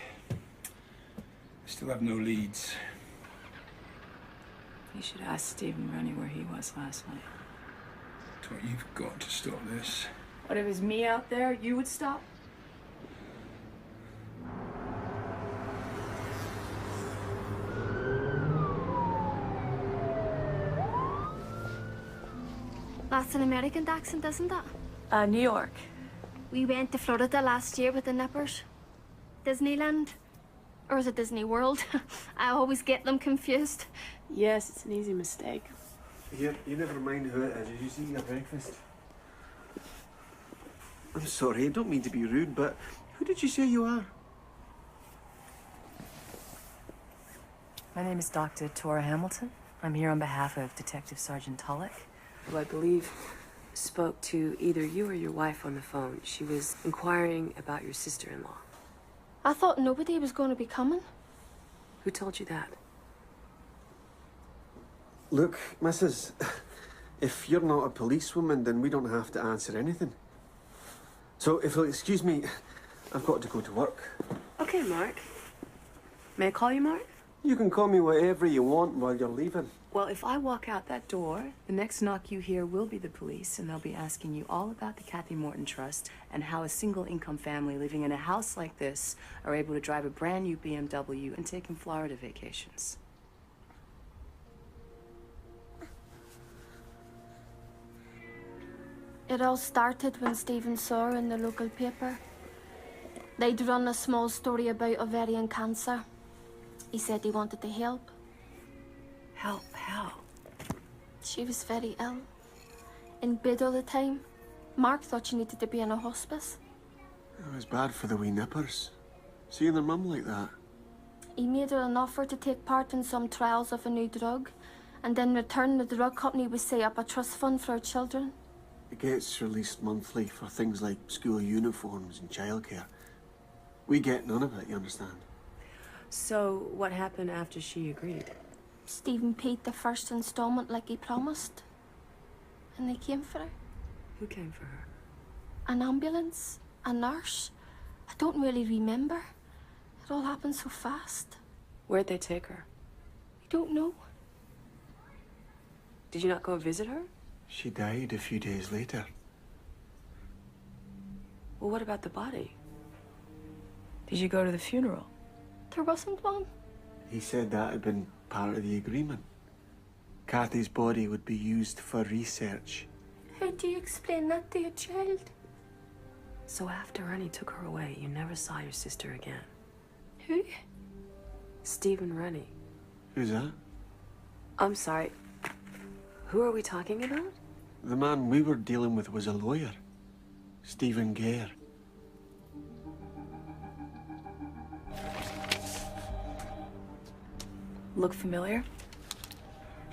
Speaker 9: Still have no leads.
Speaker 1: You should ask Stephen Rennie where he was last night.
Speaker 9: Tori, you've got to stop this.
Speaker 1: What if it was me out there, you would stop?
Speaker 8: That's an American accent, isn't it?
Speaker 1: New York.
Speaker 8: We went to Florida last year with the Nippers. Disneyland? Or is it Disney World? I always get them confused.
Speaker 19: Yes, it's an easy mistake.
Speaker 20: Here, you never mind who it is. Did you see your breakfast? I'm sorry, I don't mean to be rude, but who did you say you are?
Speaker 3: My name is Dr. Tora Hamilton. I'm here on behalf of Detective Sergeant Tulloch, who I believe spoke to either you or your wife on the phone. She was inquiring about your sister-in-law.
Speaker 8: I thought nobody was going to be coming.
Speaker 3: Who told you that?
Speaker 20: Look, Mrs., if you're not a policewoman, then we don't have to answer anything. So, if you'll excuse me, I've got to go to work.
Speaker 3: Okay, Mark. May I call you Mark?
Speaker 20: You can call me whatever you want while you're leaving.
Speaker 3: Well, if I walk out that door, the next knock you hear will be the police, and they'll be asking you all about the Kathy Morton Trust and how a single-income family living in a house like this are able to drive a brand new BMW and take in Florida vacations.
Speaker 8: It all started when Stephen saw her in the local paper. They'd run a small story about ovarian cancer. He said he wanted to help.
Speaker 3: Help? How?
Speaker 8: She was very ill. In bed all the time. Mark thought she needed to be in a hospice.
Speaker 20: It was bad for the wee nippers. Seeing their mum like that.
Speaker 8: He made her an offer to take part in some trials of a new drug, and in return the drug company would set up a trust fund for her children.
Speaker 20: It gets released monthly for things like school uniforms and childcare. We get none of it, you understand?
Speaker 3: So, what happened after she agreed?
Speaker 8: Stephen paid the first installment like he promised. And they came for her.
Speaker 3: Who came for her?
Speaker 8: An ambulance, a nurse. I don't really remember. It all happened so fast.
Speaker 3: Where'd they take her?
Speaker 8: I don't know.
Speaker 3: Did you not go visit her?
Speaker 20: She died a few days later.
Speaker 3: Well, what about the body?
Speaker 1: Did you go to the funeral?
Speaker 8: There wasn't one.
Speaker 20: He said that had been part of the agreement. Kathy's body would be used for research.
Speaker 8: How do you explain that to a child?
Speaker 3: So after Rennie took her away, you never saw your sister again?
Speaker 8: Who?
Speaker 3: Stephen Rennie.
Speaker 20: Who's that?
Speaker 3: I'm sorry. Who are we talking about?
Speaker 20: The man we were dealing with was a lawyer. Stephen Gare.
Speaker 1: Look familiar?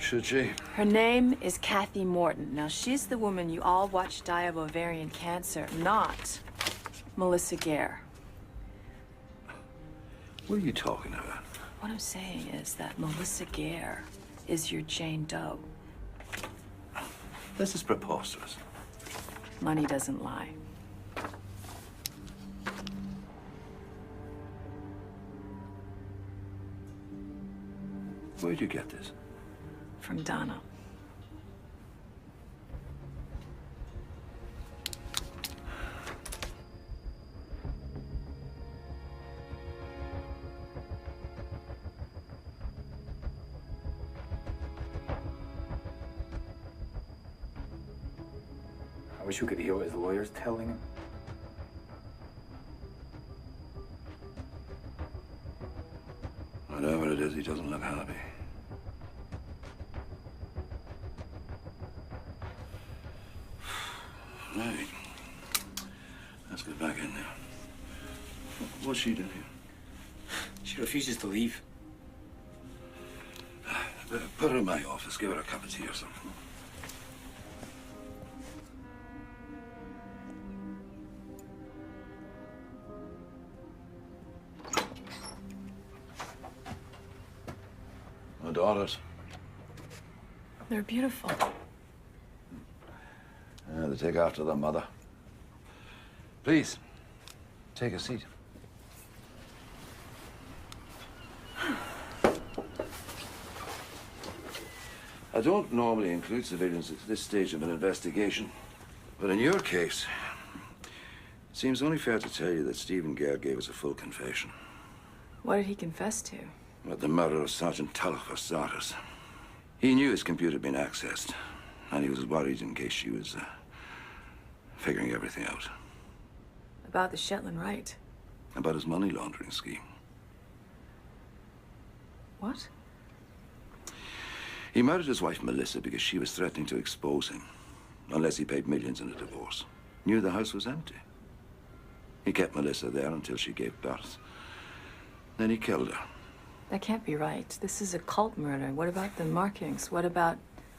Speaker 16: Should she?
Speaker 3: Her name is Kathy Morton. Now, she's the woman you all watched die of ovarian cancer, not Melissa Gare.
Speaker 16: What are you talking about?
Speaker 3: What I'm saying is that Melissa Gare is your Jane Doe.
Speaker 16: This is preposterous.
Speaker 3: Money doesn't lie.
Speaker 16: Where'd you get this?
Speaker 3: From Donna.
Speaker 21: I wish we could hear what his lawyer's telling him.
Speaker 16: Whatever it is, he doesn't look happy. Right. Let's get back in there. What's she doing here?
Speaker 21: She refuses to leave.
Speaker 16: Put her in my office. Give her a cup of tea or something. My daughters.
Speaker 3: They're beautiful.
Speaker 16: Yeah, they take after their mother. Please, take a seat. I don't normally include civilians at this stage of an investigation, but in your case, it seems only fair to tell you that Stephen Gare gave us a full confession.
Speaker 3: What did he confess to?
Speaker 16: About the murder of Sergeant Tulloch for starters. He knew his computer had been accessed, and he was worried in case she was figuring everything out.
Speaker 3: About the Shetland Rite.
Speaker 16: About his money laundering scheme.
Speaker 3: What?
Speaker 16: He murdered his wife, Melissa, because she was threatening to expose him, unless he paid millions in a divorce. Knew the house was empty. He kept Melissa there until she gave birth. Then he killed her.
Speaker 3: That can't be right. This is a cult murder. What about the markings? What about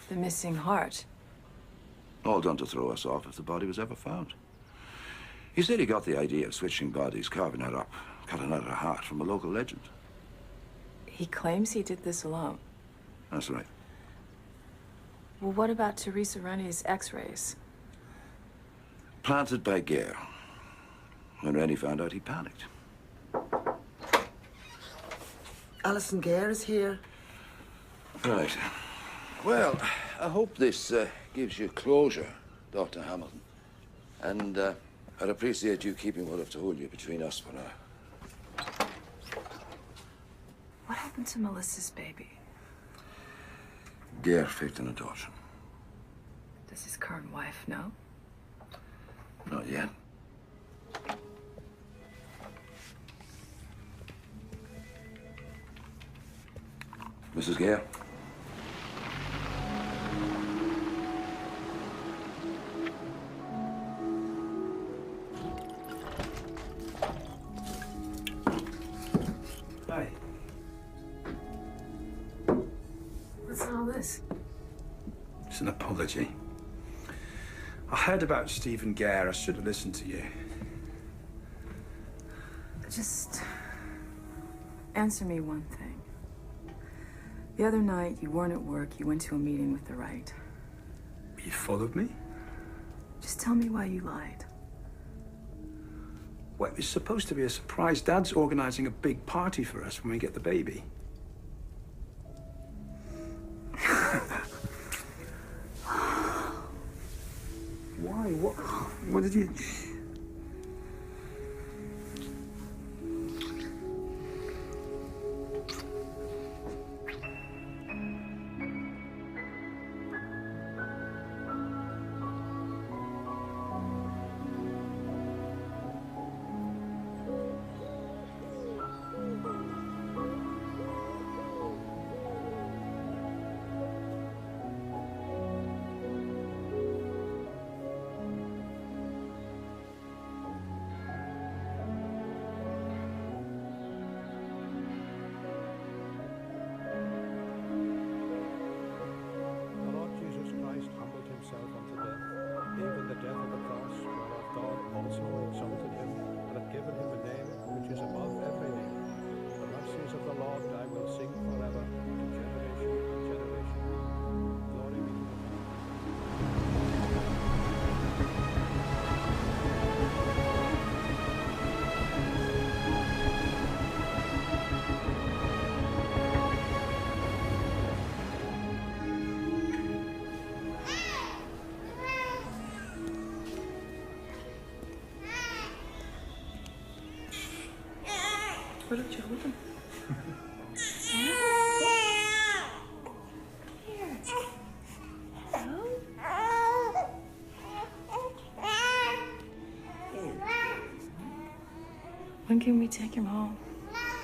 Speaker 3: the missing heart?
Speaker 16: All done to throw us off if the body was ever found. He said he got the idea of switching bodies, carving her up, cutting out her heart from a local legend.
Speaker 3: He claims he did this alone.
Speaker 16: That's right.
Speaker 3: Well, what about Teresa Rennie's x-rays?
Speaker 16: Planted by Gare. When Rennie found out, he panicked.
Speaker 22: Alison Gare is here.
Speaker 16: Right. Well, I hope this gives you closure, Dr. Hamilton. And I'd appreciate you keeping what I've told you between us for now.
Speaker 3: What happened to Melissa's baby?
Speaker 16: Gare faked an adoption.
Speaker 3: Does his current wife know?
Speaker 16: Not yet. Mrs. Gare?
Speaker 9: Hi.
Speaker 3: What's all this?
Speaker 9: It's an apology. I heard about Stephen Gare. I should have listened to you.
Speaker 3: Just answer me one thing. The other night, you weren't at work. You went to a meeting with the right.
Speaker 9: You followed me?
Speaker 3: Just tell me why you lied.
Speaker 9: Well, it was supposed to be a surprise. Dad's organizing a big party for us when we get the baby. Why? What did you...
Speaker 3: Why don't you hold him?
Speaker 2: When can we take him home?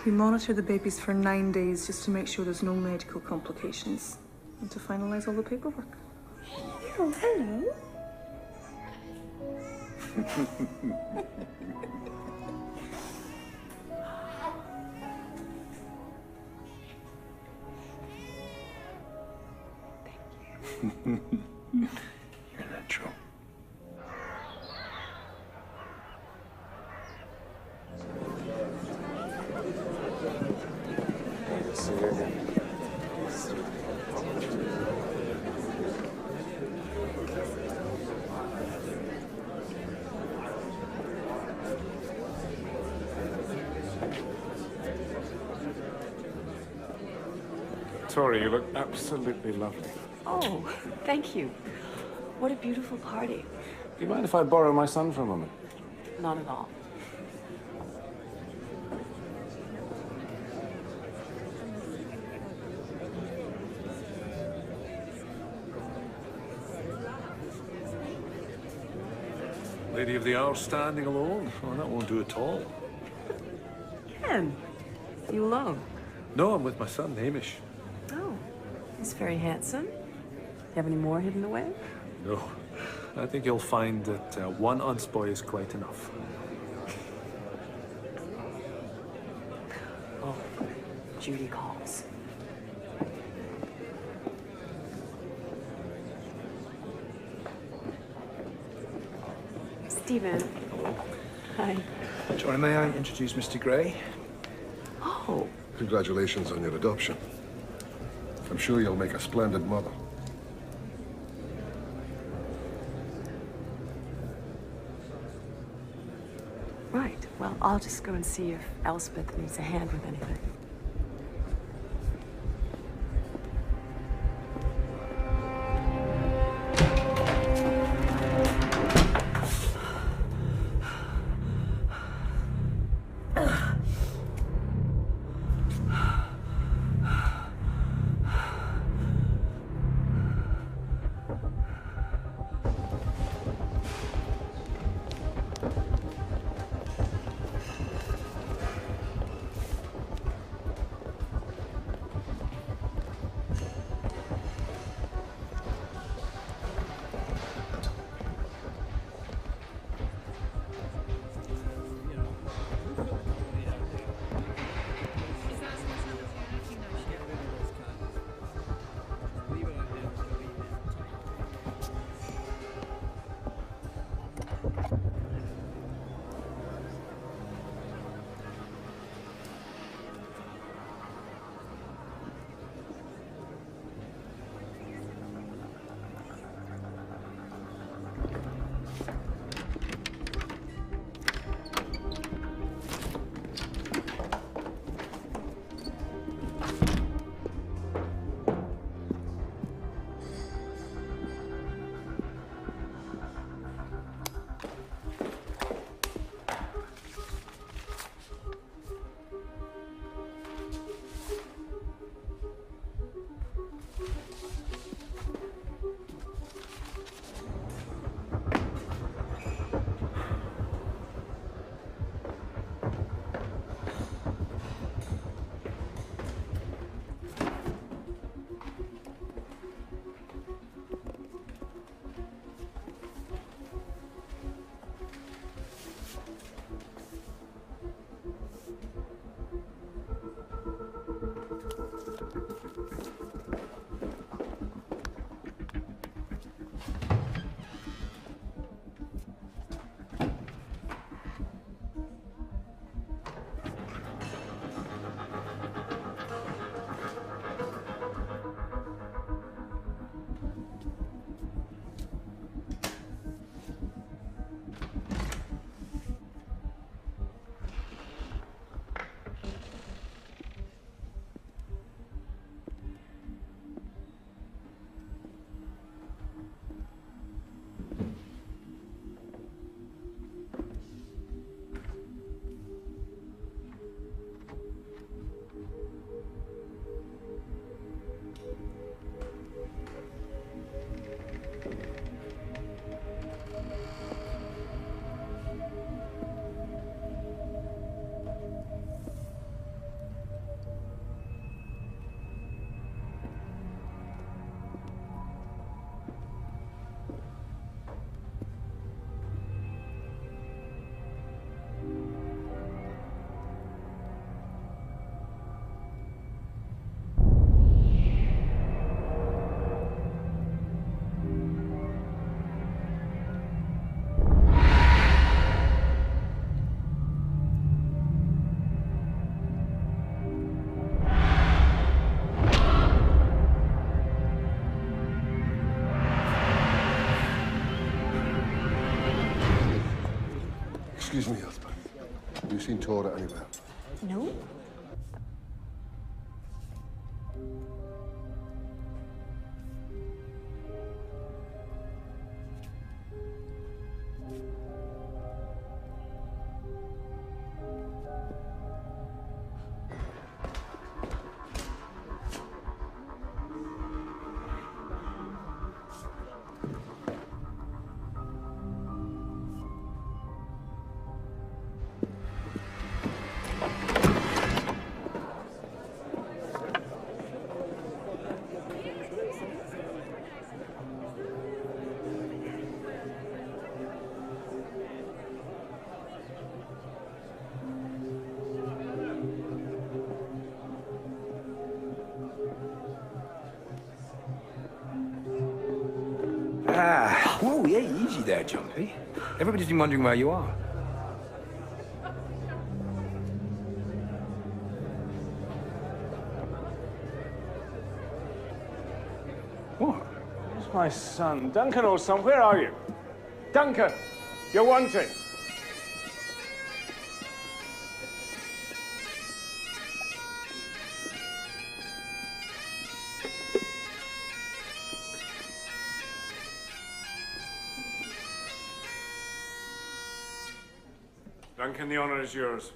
Speaker 2: We monitor the babies for 9 days just to make sure there's no medical complications and to finalize all the paperwork.
Speaker 3: Oh, hello.
Speaker 9: You're natural.
Speaker 7: Tori, you look absolutely lovely.
Speaker 3: Oh, thank you. What a beautiful party.
Speaker 7: Do you mind if I borrow my son for a moment?
Speaker 3: Not at all.
Speaker 6: Lady of the hour standing alone? Oh, that won't do at all.
Speaker 3: Ken, you alone?
Speaker 6: No, I'm with my son, Hamish.
Speaker 3: Oh, he's very handsome. You have any more hidden away?
Speaker 6: No. I think you'll find that one unspoy is quite enough.
Speaker 3: Oh, Judy calls.
Speaker 22: Stephen.
Speaker 3: Hi.
Speaker 9: Johnny, may I introduce Mr. Gray?
Speaker 3: Oh.
Speaker 5: Congratulations on your adoption. I'm sure you'll make a splendid mother.
Speaker 3: Right. Well, I'll just go and see if Elspeth needs a hand with anything.
Speaker 5: Excuse me, husband. Have you seen Tora anywhere?
Speaker 1: No.
Speaker 9: Whoa, yeah, easy there, Jumpy. Everybody's been wondering where you are.
Speaker 7: What? Where's my son? Duncan or son, where are you? Duncan, you're wanted. Duncan, the honor is yours.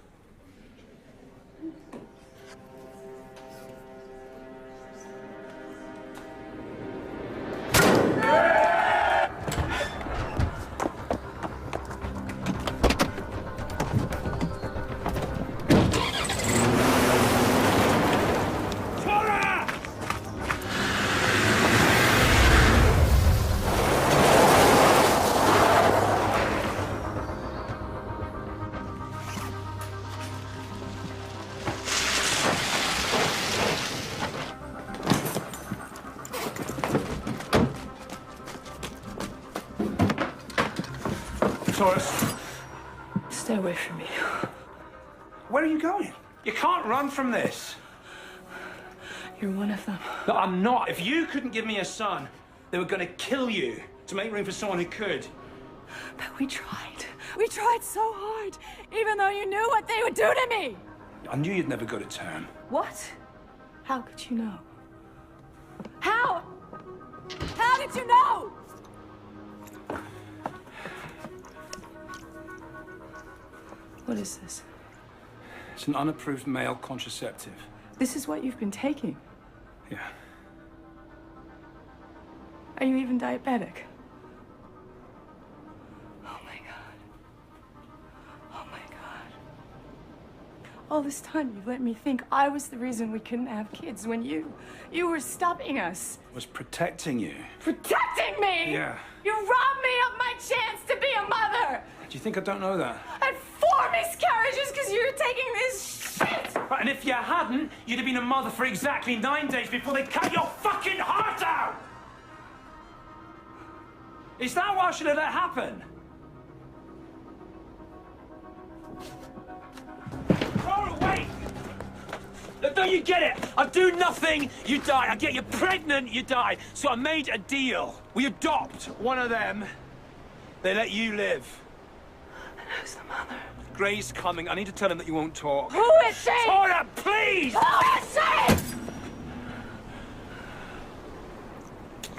Speaker 2: Stay away from me.
Speaker 9: Where are you going? You can't run from this.
Speaker 2: You're one of them.
Speaker 9: No, I'm not. If you couldn't give me a son, they were going to kill you to make room for someone who could.
Speaker 2: But we tried. We tried so hard, even though you knew what they would do to me.
Speaker 9: I knew you'd never go to term.
Speaker 2: What? How could you know? How? How did you know? What is this?
Speaker 9: It's an unapproved male contraceptive.
Speaker 2: This is what you've been taking.
Speaker 9: Yeah.
Speaker 2: Are you even diabetic? Oh my God. Oh my God. All this time you've let me think I was the reason we couldn't have kids when you were stopping us.
Speaker 9: I was protecting you.
Speaker 2: Protecting me?
Speaker 9: Yeah.
Speaker 2: You robbed me of my chance to be a mother.
Speaker 9: Do you think I don't know that?
Speaker 2: I had 4 miscarriages because you were taking this shit.
Speaker 9: Right, and if you hadn't, you'd have been a mother for exactly 9 days before they cut your fucking heart out! Is that what I should have let happen? Cora, wait! Don't you get it? I do nothing, you die. I get you pregnant, you die. So I made a deal. We adopt one of them. They let you live.
Speaker 2: And who's the mother?
Speaker 9: Gray's coming. I need to tell him that you won't talk.
Speaker 2: Who is she?
Speaker 9: Tora, please!
Speaker 2: Who is she?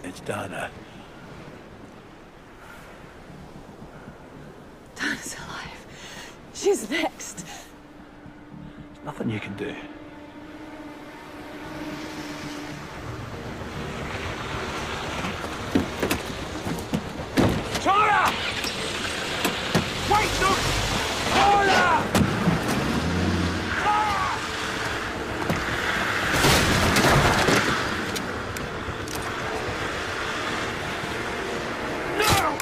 Speaker 9: It's Dana.
Speaker 2: Dana's alive. She's next.
Speaker 9: There's nothing you can do. Tora! Wait, look! Tora! No!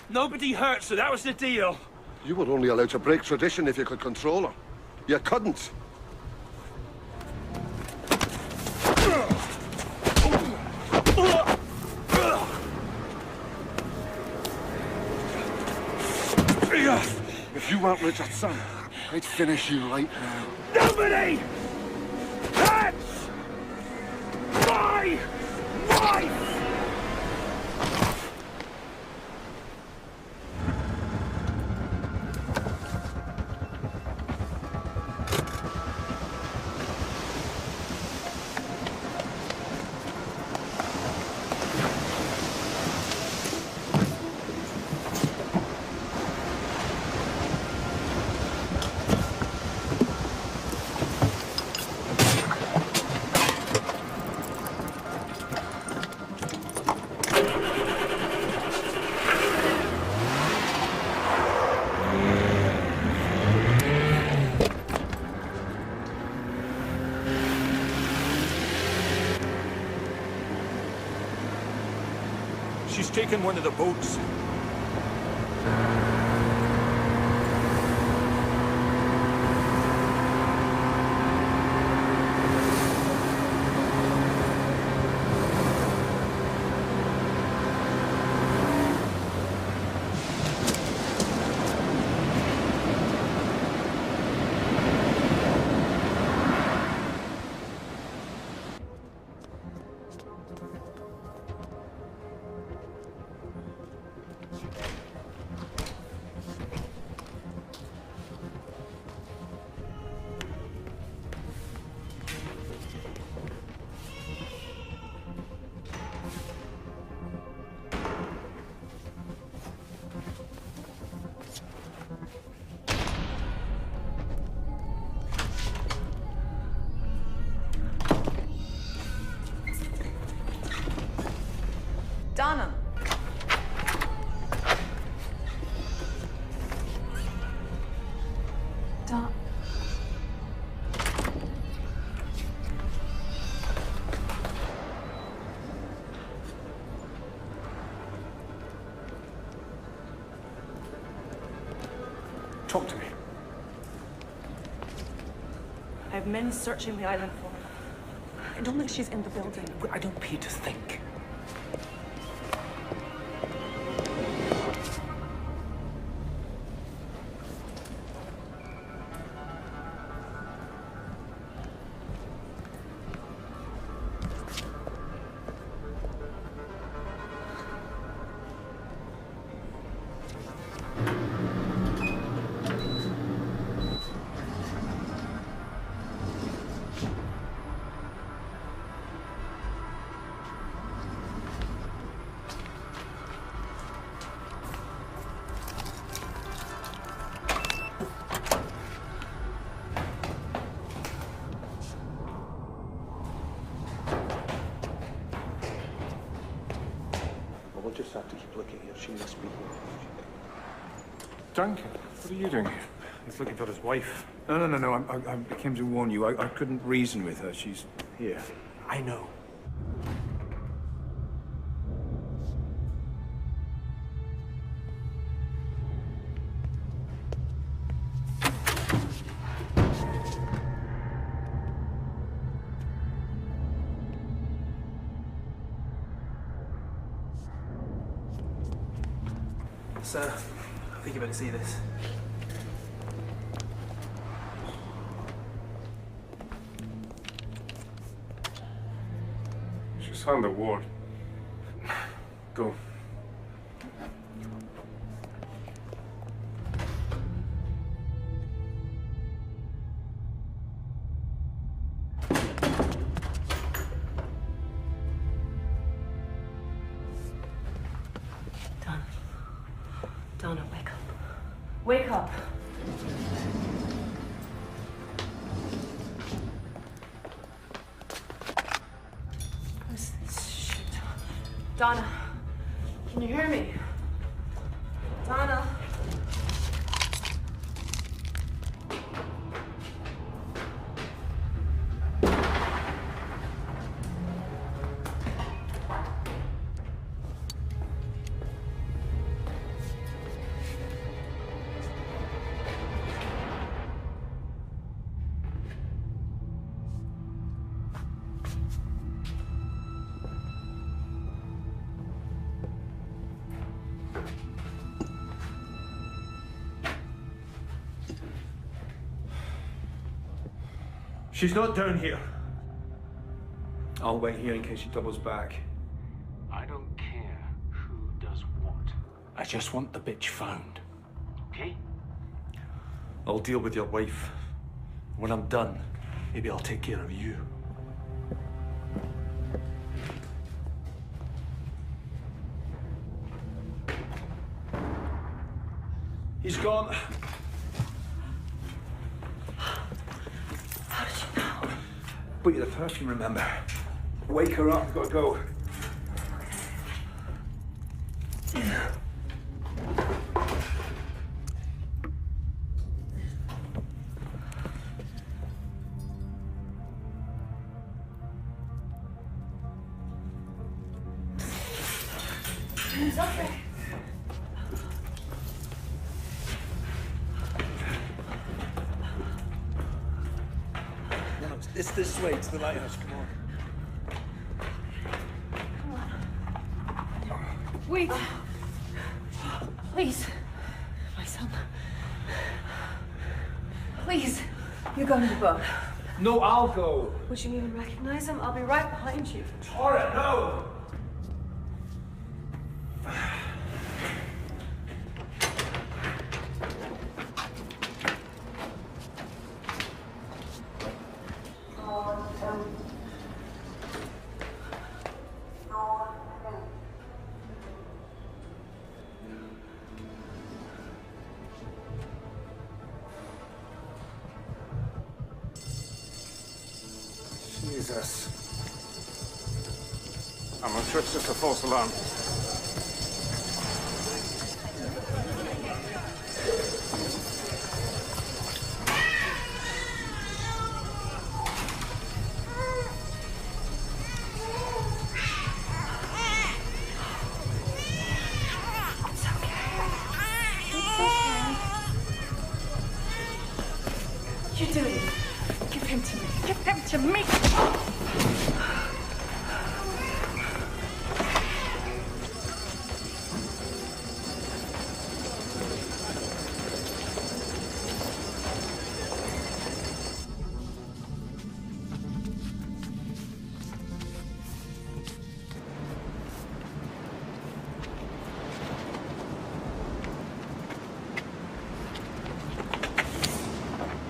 Speaker 9: Nobody hurts her. That was the deal.
Speaker 5: You were only allowed to break tradition if you could control her. You couldn't. If you weren't Richard's son, I'd finish you right now.
Speaker 9: Nobody hurts my wife! she's taken one of the boats.
Speaker 1: Donna.
Speaker 9: Talk to me.
Speaker 2: I have men searching the island for her. I don't think she's in the building.
Speaker 9: I don't pay to think.
Speaker 4: We'll just have to keep looking here. She must be here.
Speaker 7: Duncan, what are you doing here?
Speaker 9: He's looking for his wife.
Speaker 7: No. I came to warn you. I couldn't reason with her. She's here.
Speaker 9: I know.
Speaker 13: Sir, I think you better see this.
Speaker 7: She's found the ward. Go.
Speaker 2: Donna, wake up. Wake up. What's this shit? Donna, can you hear me? Donna.
Speaker 9: She's not down here. I'll wait here in case she doubles back.
Speaker 21: I don't care who does what.
Speaker 9: I just want the bitch found.
Speaker 21: Okay?
Speaker 9: I'll deal with your wife. When I'm done, maybe I'll take care of you. He's gone.
Speaker 2: How did you know?
Speaker 9: But you're the perfume, remember? Wake her up, I've got to go.
Speaker 2: He's up there.
Speaker 4: No, it's this way. It's the lighthouse. Come on.
Speaker 2: Wait. Please. My son. Please. You go to the boat.
Speaker 9: No, I'll go.
Speaker 2: Would you even recognize him? I'll be right behind you.
Speaker 9: Tora, no!
Speaker 7: Jesus. I'm sure it's just a false alarm.
Speaker 2: It's okay. It's okay. What you doing? Give him to me. Give him to me.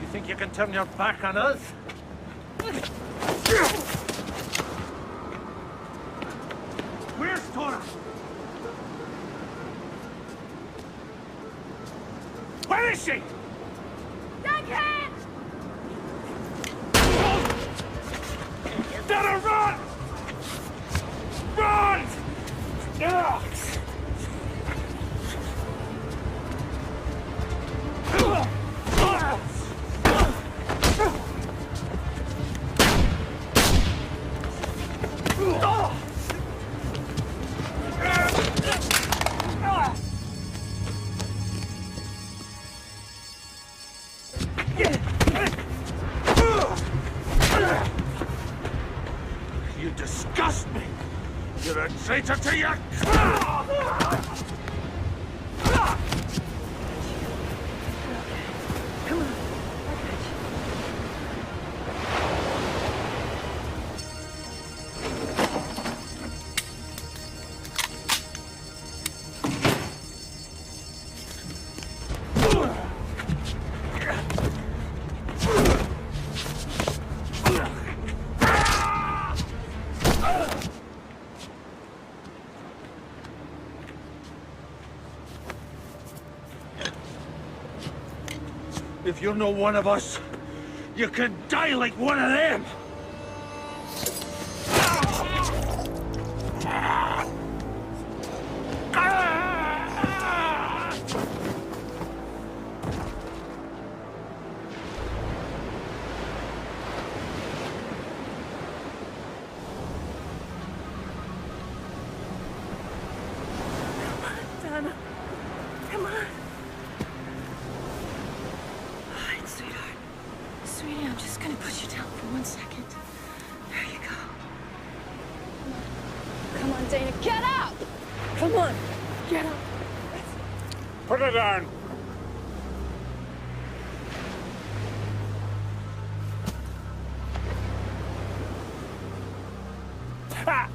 Speaker 9: You think you can turn your back on us? Where's Tora? Where is she?
Speaker 2: Duncan!
Speaker 9: Let her run! Run! Ugh. You disgust me! You're a traitor to your...
Speaker 2: Come on.
Speaker 9: If you're not one of us, you can die like one of them!
Speaker 2: Donna. Come on. All right, sweetheart. Sweetie, I'm just gonna put you down for 1 second. There you go. Come on, Dana, get up! Come on, get up.
Speaker 7: Put her down. Ha!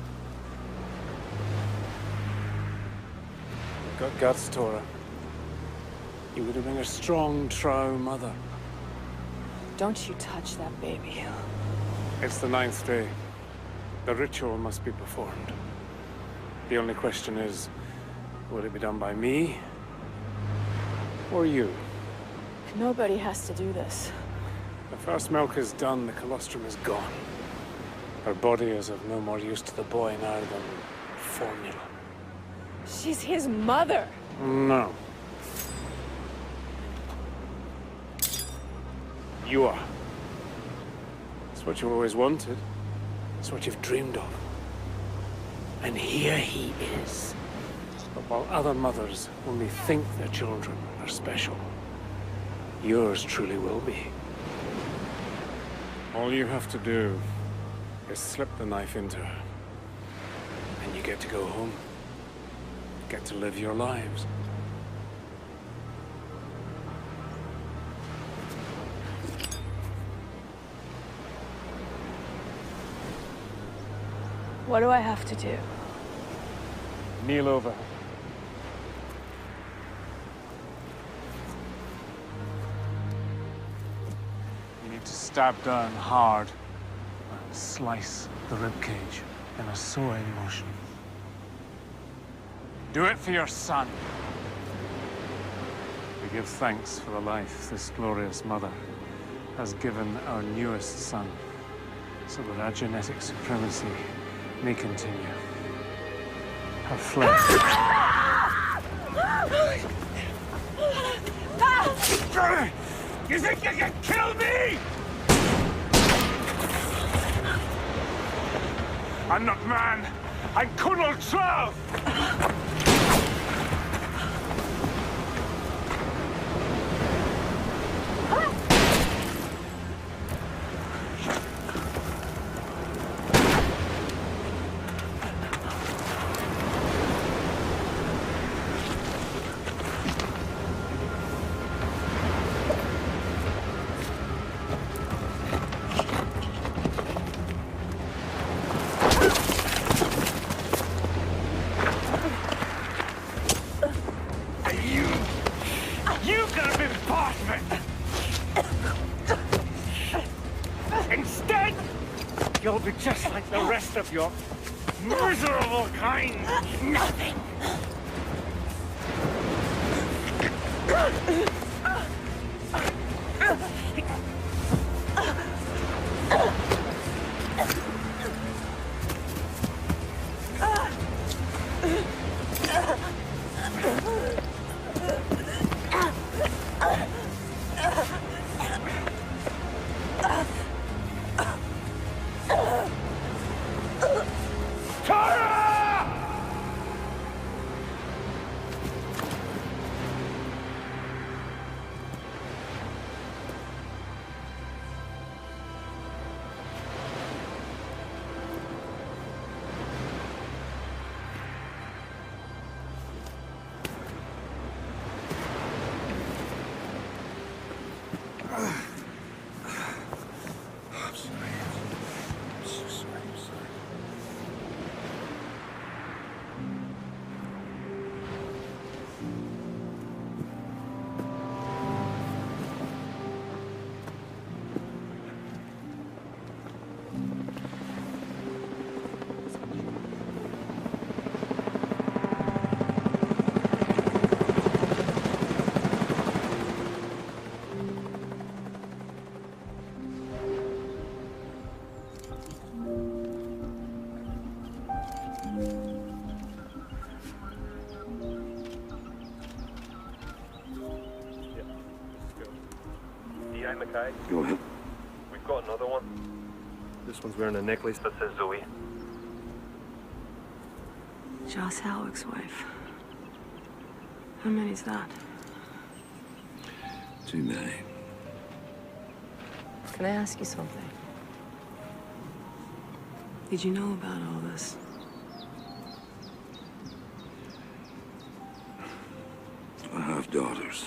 Speaker 7: Got guts, Tora. You would have been a strong, true mother.
Speaker 2: Don't you touch that baby.
Speaker 7: It's the 9th day. The ritual must be performed. The only question is, will it be done by me or you?
Speaker 2: Nobody has to do this.
Speaker 7: The first milk is done, the colostrum is gone. Her body is of no more use to the boy now than formula.
Speaker 2: She's his mother.
Speaker 7: No. You are. It's what you always wanted. It's what you've dreamed of. And here he is. But while other mothers only think their children are special, yours truly will be. All you have to do is slip the knife into her, and you get to go home, get to live your lives.
Speaker 2: What do I have to do?
Speaker 7: Kneel over. You need to stab down hard and slice the ribcage in a sewing motion. Do it for your son. We give thanks for the life this glorious mother has given our newest son, so that our genetic supremacy may continue. Her flesh. You think you can kill me? I'm not man. I'm Colonel Trav. You could have been part of it. Instead, you'll be just like the rest of your miserable kind. Nothing.
Speaker 10: Okay.
Speaker 16: Go ahead.
Speaker 10: We've got another one. This one's wearing a necklace that says Zoe.
Speaker 15: Joss Halwick's wife. How many's that?
Speaker 16: Too many.
Speaker 3: Can I ask you something? Did you know about all this?
Speaker 16: I have daughters.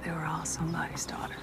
Speaker 3: They were all somebody's daughter.